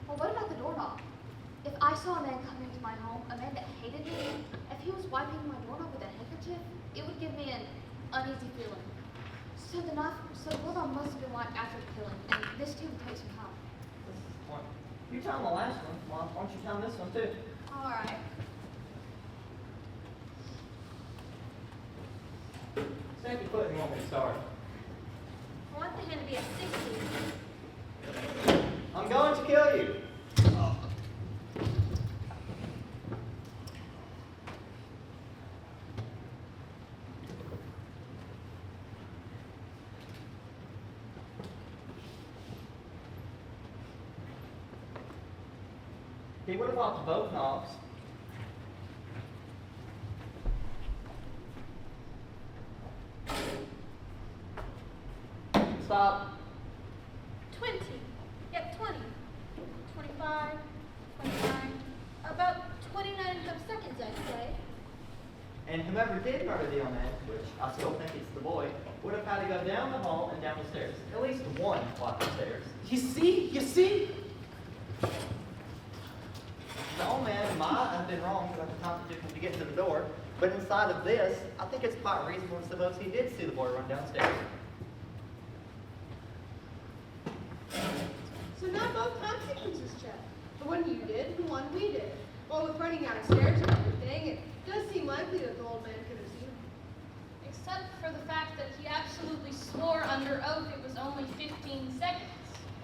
Speaker 6: Well, what about the doorknob? If I saw a man come into my home, a man that hated me, if he was wiping my doorknob with a handkerchief, it would give me an uneasy feeling. So the doorknob must have been wiped after the killing, and this too would take some time.
Speaker 7: This is the point. You tell him the last one. Why don't you tell him this one too?
Speaker 6: All right.
Speaker 7: Stamp your foot and you want me to start.
Speaker 11: I want the hand to be a 60.
Speaker 7: I'm going to kill you. He would have locked both knobs. Stop.
Speaker 11: 20. Yep, 20. 25. 29. About 29 and a half seconds, I'd say.
Speaker 7: And whoever did murder the old man, which I still think it's the boy, would have had to go down the hall and down the stairs. At least one flight of stairs.
Speaker 4: You see?
Speaker 7: The old man might have been wrong about the time it took him to get to the door, but inside of this, I think it's quite reasonable to suppose he did see the boy run downstairs.
Speaker 3: So now both time sequences check. The one you did and the one we did. Well, with running down stairs and everything, it does seem likely that the old man could have seen him.
Speaker 8: Except for the fact that he absolutely swore under oath it was only 15 seconds.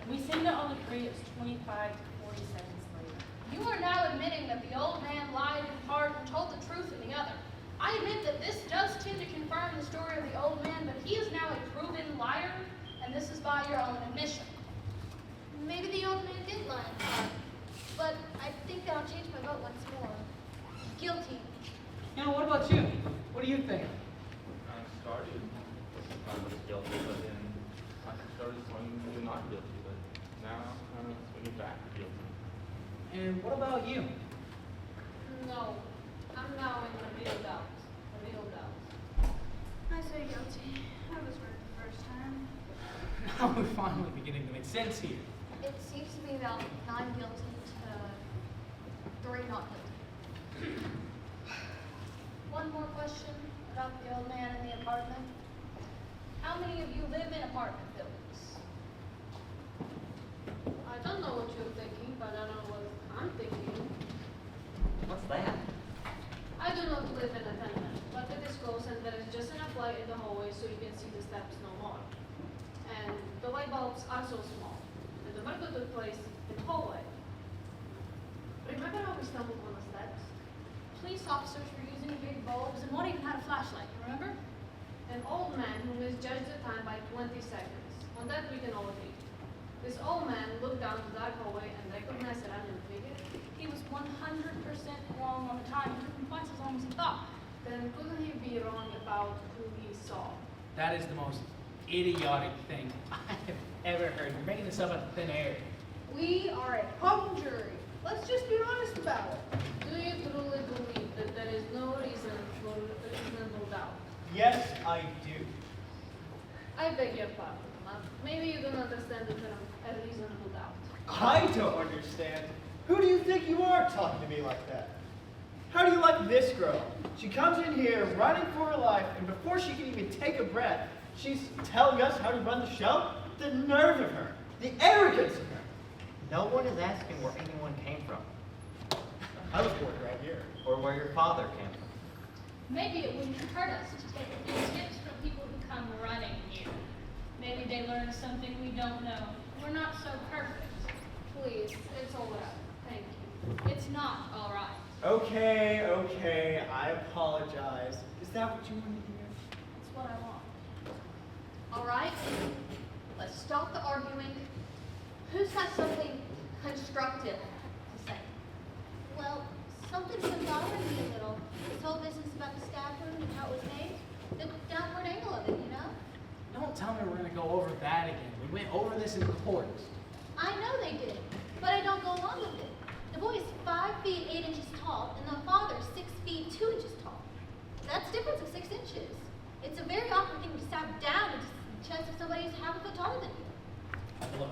Speaker 5: We seem to all agree it's 25 to 40 seconds later.
Speaker 8: You are now admitting that the old man lied in part and told the truth in the other. I admit that this does tend to confirm the story of the old man, but he is now a proven liar, and this is by your own admission.
Speaker 11: Maybe the old man did lie in part. guilty.
Speaker 4: Now, what about you? What do you think?
Speaker 9: I started was guilty, but then I started swinging not guilty, but now I'm swinging back to guilty.
Speaker 4: And what about you?
Speaker 10: No, I'm now in a real doubt. A real doubt.
Speaker 11: I say guilty. I was right the first time.
Speaker 4: Now we're finally beginning to make sense here.
Speaker 6: It seems to be about 9 guilty to 3 not guilty.
Speaker 8: One more question about the old man in the apartment. How many of you live in apartment buildings?
Speaker 10: I don't know what you're thinking, but I know what I'm thinking.
Speaker 7: What's that?
Speaker 10: I do not live in a tenement, but it is close and there is just enough light in the hallway so you can see the steps no more. And the light bulbs are so small. And the murder took place in the hallway. Remember how we stumbled on the steps?
Speaker 8: Police officers were using big bulbs and one even had a flashlight, remember?
Speaker 10: An old man who misjudged the time by 20 seconds. On that we can all agree. This old man looked down the dark hallway and recognized a random figure.
Speaker 8: He was 100% wrong on the time. It took him twice as long as he thought.
Speaker 10: Then couldn't he be wrong about who he saw?
Speaker 4: That is the most idiotic thing I have ever heard. You're making this up out of thin air.
Speaker 3: We are a hung jury. Let's just be honest about it.
Speaker 10: Do you truly believe that there is no reason for reasonable doubt?
Speaker 2: Yes, I do.
Speaker 10: I beg your pardon, ma'am. Maybe you don't understand the term a reasonable doubt.
Speaker 2: I don't understand. Who do you think you are talking to me like that? How do you like this girl? She comes in here running for her life, and before she can even take a breath, she's telling us how to run the show? The nerve of her. The arrogance of her.
Speaker 7: No one is asking where anyone came from,
Speaker 2: I was born right here.
Speaker 7: or where your father came from.
Speaker 8: Maybe it wouldn't hurt us to take a few tips from people who come running here. Maybe they learn something we don't know. We're not so perfect.
Speaker 10: Please, it's all right. Thank you.
Speaker 8: It's not all right.
Speaker 2: Okay, I apologize. Is that what you wanted to hear?
Speaker 8: It's what I want.
Speaker 6: All right, let's stop the arguing. Who's got something constructive to say?
Speaker 11: Well, something's been bothering me a little. This whole business about the staff room and how it was made. The downward angle of it, you know?
Speaker 4: Don't tell me we're going to go over that again. We went over this in court.
Speaker 11: I know they did, but I don't go along with it. The boy is 5 feet 8 inches tall, and the father's 6 feet 2 inches tall. That's a difference of 6 inches. It's a very awkward thing to stab down into the chest of somebody who's half a foot taller than you.
Speaker 4: Look,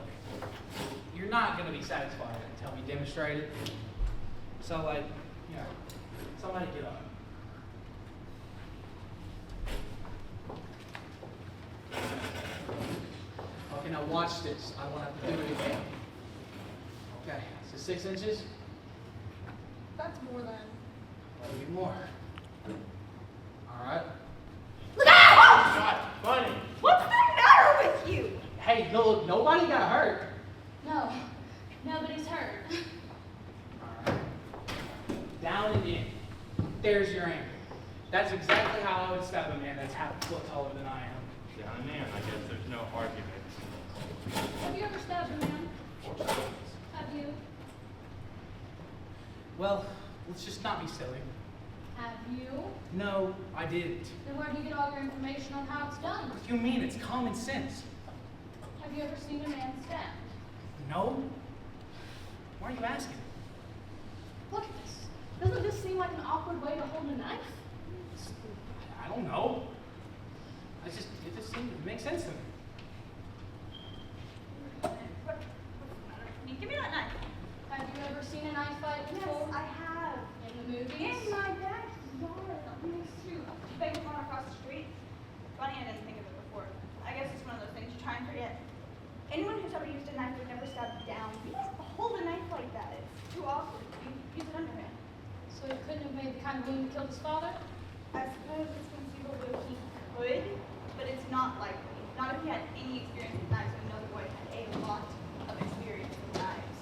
Speaker 4: you're not going to be satisfied until we demonstrate it. So, somebody get up. Okay, now watch this. I won't have to do it again. Okay, so 6 inches.
Speaker 3: That's more than.
Speaker 4: Maybe more. All right.
Speaker 11: Look out!
Speaker 2: Not funny.
Speaker 11: What's the matter with you?
Speaker 4: Hey, look, nobody got hurt.
Speaker 8: No, nobody's hurt.
Speaker 4: All right. Down and in. There's your angle. That's exactly how I would stab a man that's half a foot taller than I am.
Speaker 9: Down and in, I guess there's no argument.
Speaker 8: Have you ever stabbed a man? Have you?
Speaker 4: Well, let's just not be silly.
Speaker 8: Have you?
Speaker 4: No, I didn't.
Speaker 8: Then where do you get all your information on how it's done?
Speaker 4: What do you mean? It's common sense.
Speaker 8: Have you ever seen a man stabbed?
Speaker 4: No? Why are you asking?
Speaker 8: Look at this. Doesn't this seem like an awkward way to hold a knife?
Speaker 4: I don't know. It just seemed to make sense to me.
Speaker 11: Give me that knife.
Speaker 8: Have you ever seen a knife fight before?
Speaker 3: Yes, I have.
Speaker 8: In the movies?
Speaker 3: In my backyard. Next to a big pond across the street. Funny, I didn't think of it before. I guess it's one of those things you try and forget. Anyone who's ever used a knife would never stab down. You don't hold a knife like that. It's too awkward. You use it underhand.
Speaker 8: So he couldn't have made the kind of wound that killed his father?
Speaker 3: I suppose it's conceivable if he could, but it's not likely. Not if he had any experience with knives. We know the boy had a lot of experience with knives.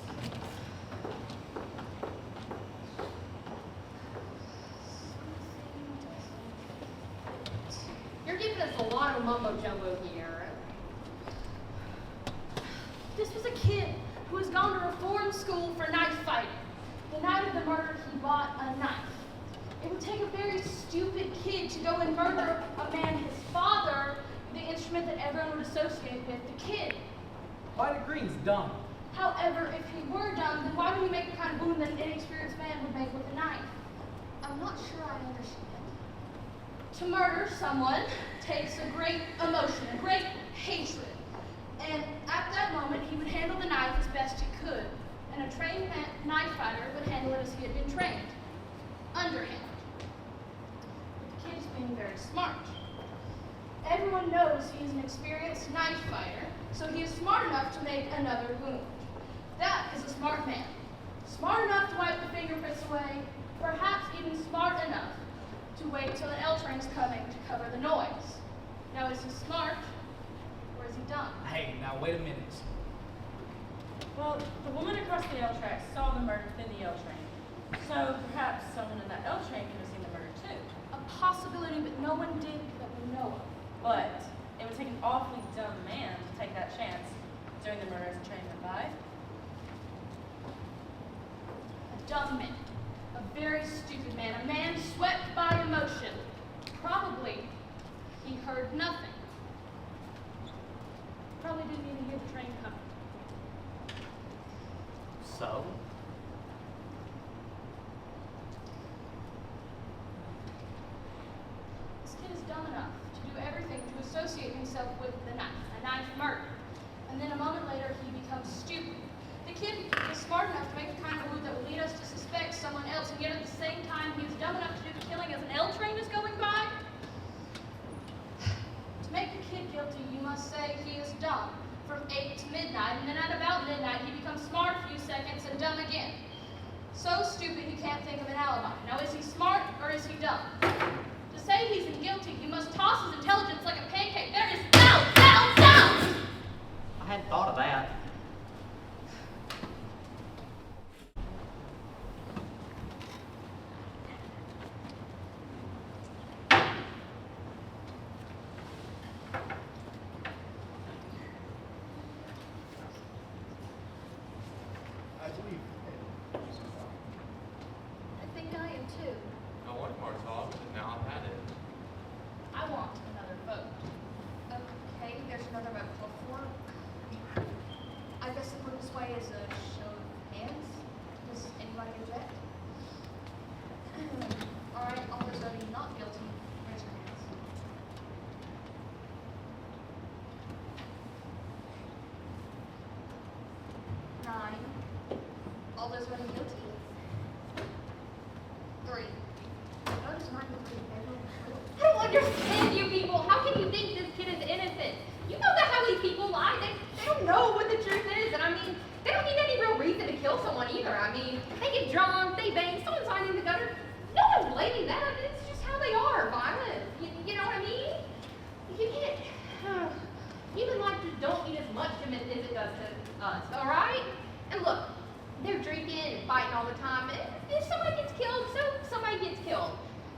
Speaker 6: You're giving us a lot of mumbo jumbo here.
Speaker 8: This was a kid who has gone to reform school for knife fighting. The night of the murder, he bought a knife. It would take a very stupid kid to go and murder a man, his father, the instrument that everyone would associate with the kid.
Speaker 4: White agree's dumb.
Speaker 8: However, if he were dumb, then why would he make the kind of wound that an inexperienced man would make with a knife?
Speaker 6: I'm not sure I understand.
Speaker 8: To murder someone takes a great emotion, a great hatred. And at that moment, he would handle the knife as best he could. And a trained knife fighter would handle it as he had been trained, underhand. But the kid is being very smart. Everyone knows he is an experienced knife fighter, so he is smart enough to make another wound. That is a smart man. Smart enough to wipe the fingerprints away, perhaps even smart enough to wait till an L train is coming to cover the noise. Now, is he smart or is he dumb?
Speaker 4: Hey, now wait a minute.
Speaker 5: Well, the woman across the L tracks saw the murder within the L train. So perhaps someone in that L train could have seen the murder too.
Speaker 8: A possibility, but no one did that we know of.
Speaker 5: But it would take an awfully dumb man to take that chance during the murder as the train went by.
Speaker 8: A dumb man. A very stupid man. A man swept by emotion. Probably he heard nothing. Probably didn't even hear the train coming.
Speaker 7: So?
Speaker 8: This kid is dumb enough to do everything to associate himself with the knife, a knife murder. And then a moment later, he becomes stupid. The kid is smart enough to make the kind of move that would lead us to suspect someone else, and yet at the same time, he is dumb enough to do the killing as an L train is going by. To make the kid guilty, you must say he is dumb from 8 to midnight, and then at about midnight, he becomes smart a few seconds and dumb again. So stupid he can't think of an alibi. Now, is he smart or is he dumb? To say he's guilty, you must toss his intelligence like a pancake. There is doubt.
Speaker 7: I hadn't thought of that.
Speaker 2: I believe.
Speaker 11: I think I am too.
Speaker 9: I wanted more talk, but now I've had it.
Speaker 8: I want another vote.
Speaker 6: Okay, there's another vote before. I guess if we're this way is a show of hands. Does anybody object? All right, all those voting not guilty, raise your hands. Nine. All those voting guilty? 3. Notice 9 to 3 favor.
Speaker 12: I don't understand you people. How can you think this kid is innocent? You know that how these people lie. They don't know what the truth is. And I mean, they don't need any real reason to kill someone either. I mean, they get drunk, they bang, someone's hiding in the gutter. No one's blaming them. It's just how they are, violent. You know what I mean? You can't. Human life just don't mean as much to them as it does to us, all right? And look, they're drinking and fighting all the time. If somebody gets killed, so somebody gets killed.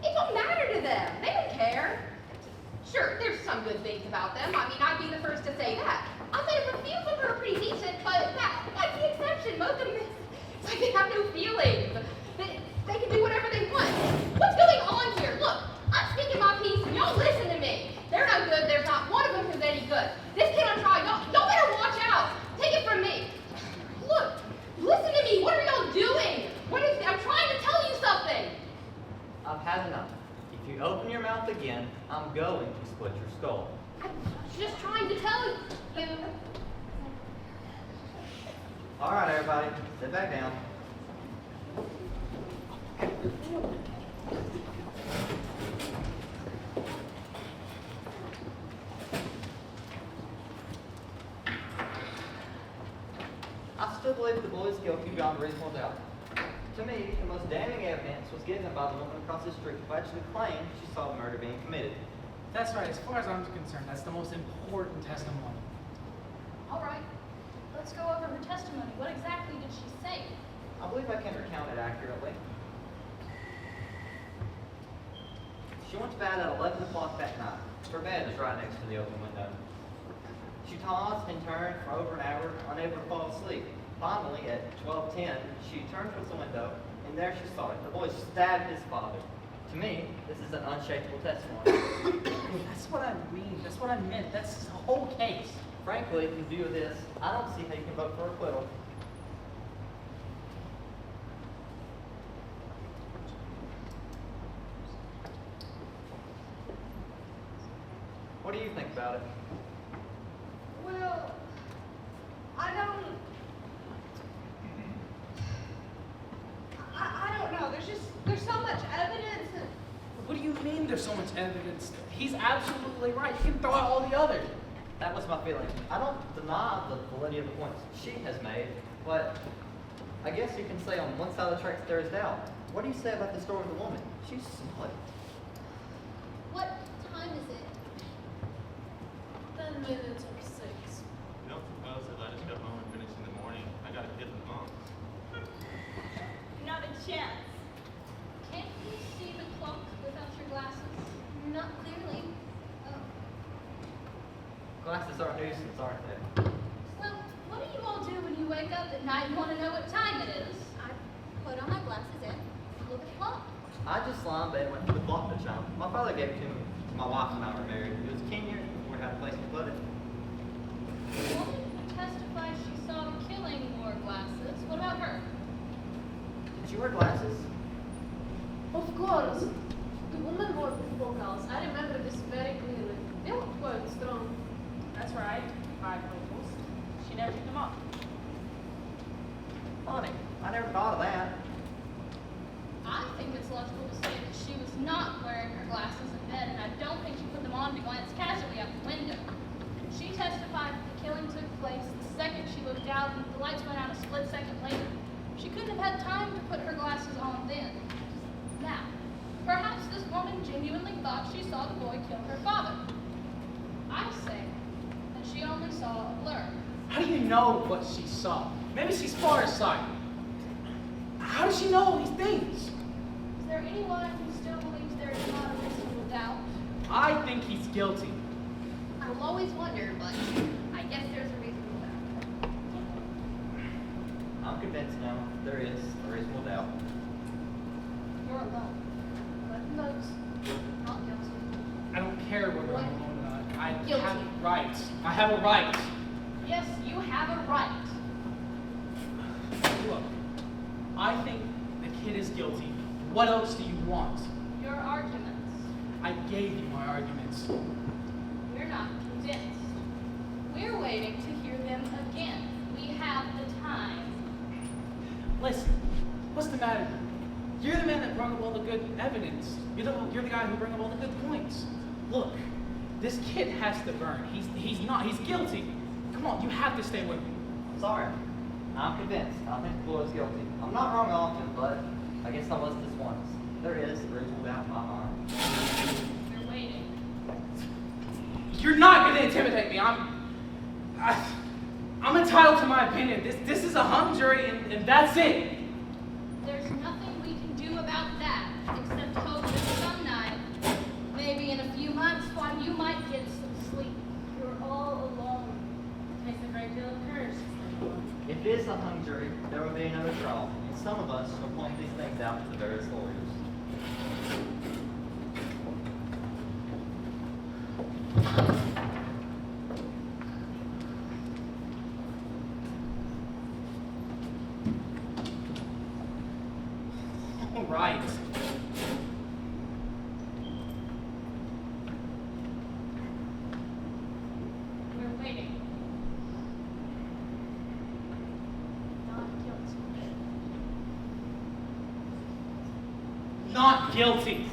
Speaker 12: It don't matter to them. They don't care. Sure, there's some good things about them. I mean, I'd be the first to say that. I bet a few of them are pretty decent, but that's the exception. Most of them, it's like they have no feelings. They can do whatever they want. What's going on here? Look, I'm speaking my piece, and y'all listen to me. They're no good. There's not one of them who's any good. This kid on trial, y'all better watch out. Take it from me. Look, listen to me. What are y'all doing? I'm trying to tell you something.
Speaker 7: I've had enough. If you open your mouth again, I'm going to split your skull.
Speaker 12: I'm just trying to tell you.
Speaker 7: All right, everybody, sit back down. I still believe the boy is guilty beyond a reasonable doubt. To me, the most damning evidence was given by the woman across the street who actually claimed she saw the murder being committed.
Speaker 4: That's right. As far as I'm concerned, that's the most important testimony.
Speaker 8: All right, let's go over her testimony. What exactly did she say?
Speaker 7: I believe I can recount it accurately. She went to bed at 11 o'clock that night. Her bed was right next to the open window. She tossed and turned for over an hour, unable to fall asleep. Finally, at 12:10, she turned towards the window, and there she saw it. The boy stabbed his father. To me, this is an unshakable testimony.
Speaker 4: That's what I mean. That's what I meant. That's the whole case.
Speaker 7: Frankly, in view of this, I don't see how you can vote for acquittal. What do you think about it?
Speaker 3: Well, I don't know. There's so much evidence.
Speaker 4: What do you mean there's so much evidence? He's absolutely right. You can throw out all the others.
Speaker 7: That was my feeling. I don't deny the validity of the points she has made, but I guess you can say on one side of the tracks there is doubt. What do you say about the story of the woman? She's solid.
Speaker 11: What time is it?
Speaker 10: 10 minutes or 6.
Speaker 9: You don't suppose if I just go home and finish in the morning, I got a kid in the month.
Speaker 3: Not a chance.
Speaker 8: Can't you see the clock without your glasses?
Speaker 11: Not clearly. Oh.
Speaker 7: Glasses are a nuisance, aren't they?
Speaker 8: Well, what do you all do when you wake up at night and want to know what time it is?
Speaker 11: I put on my glasses and look at the clock.
Speaker 7: I just lie in bed when the clock to chime. My father gave it to me. My wife and I were married. It was 10 years before we had a place to put it.
Speaker 8: The woman who testified she saw the killing wore glasses. What about her?
Speaker 7: Did you wear glasses?
Speaker 10: Of course. The woman wore bifocals. I remember this very clearly. They looked quite strong.
Speaker 5: That's right, bifocals. She never took them off.
Speaker 7: Funny. I never thought of that.
Speaker 8: I think it's logical to say that she was not wearing her glasses in bed, and I don't think she put them on to glance casually out the window. She testified that the killing took place the second she looked out and the lights went out a split second later. She couldn't have had time to put her glasses on then. Now, perhaps this woman genuinely thought she saw the boy kill her father. I say that she only saw a blur.
Speaker 4: How do you know what she saw? Maybe she's farsighted. How does she know all these things?
Speaker 8: Is there anyone who still believes there is not a reasonable doubt?
Speaker 4: I think he's guilty.
Speaker 6: I will always wonder, but I guess there's a reasonable doubt.
Speaker 7: I'm convinced now there is a reasonable doubt.
Speaker 8: You're alone. But knows not guilty.
Speaker 4: I don't care whether I'm alone or not. I
Speaker 8: Guilty.
Speaker 4: have rights. I have a right.
Speaker 8: Yes, you have a right.
Speaker 4: Look, I think the kid is guilty. What else do you want?
Speaker 8: Your arguments.
Speaker 4: I gave you my arguments.
Speaker 8: We're not convinced. We're waiting to hear them again. We have the time.
Speaker 4: Listen, what's the matter? You're the man that brought up all the good evidence. You're the guy who brought up all the good points. Look, this kid has to burn. He's guilty. Come on, you have to stay with me.
Speaker 7: Sorry. I'm convinced. I think Floyd's guilty. I'm not wrong often, but I guess I was this once. There is a reasonable doubt in my mind.
Speaker 8: We're waiting.
Speaker 4: You're not going to intimidate me. I'm entitled to my opinion. This is a hung jury, and that's it.
Speaker 8: There's nothing we can do about that, except hope that some night, maybe in a few months, while you might get some sleep, you're all alone.
Speaker 5: It takes a great deal of courage to stay alone.
Speaker 7: If it is a hung jury, there will be another trial, and some of us will point these things out to the various lawyers.
Speaker 4: All right.
Speaker 8: We're waiting. Not guilty.
Speaker 4: Not guilty.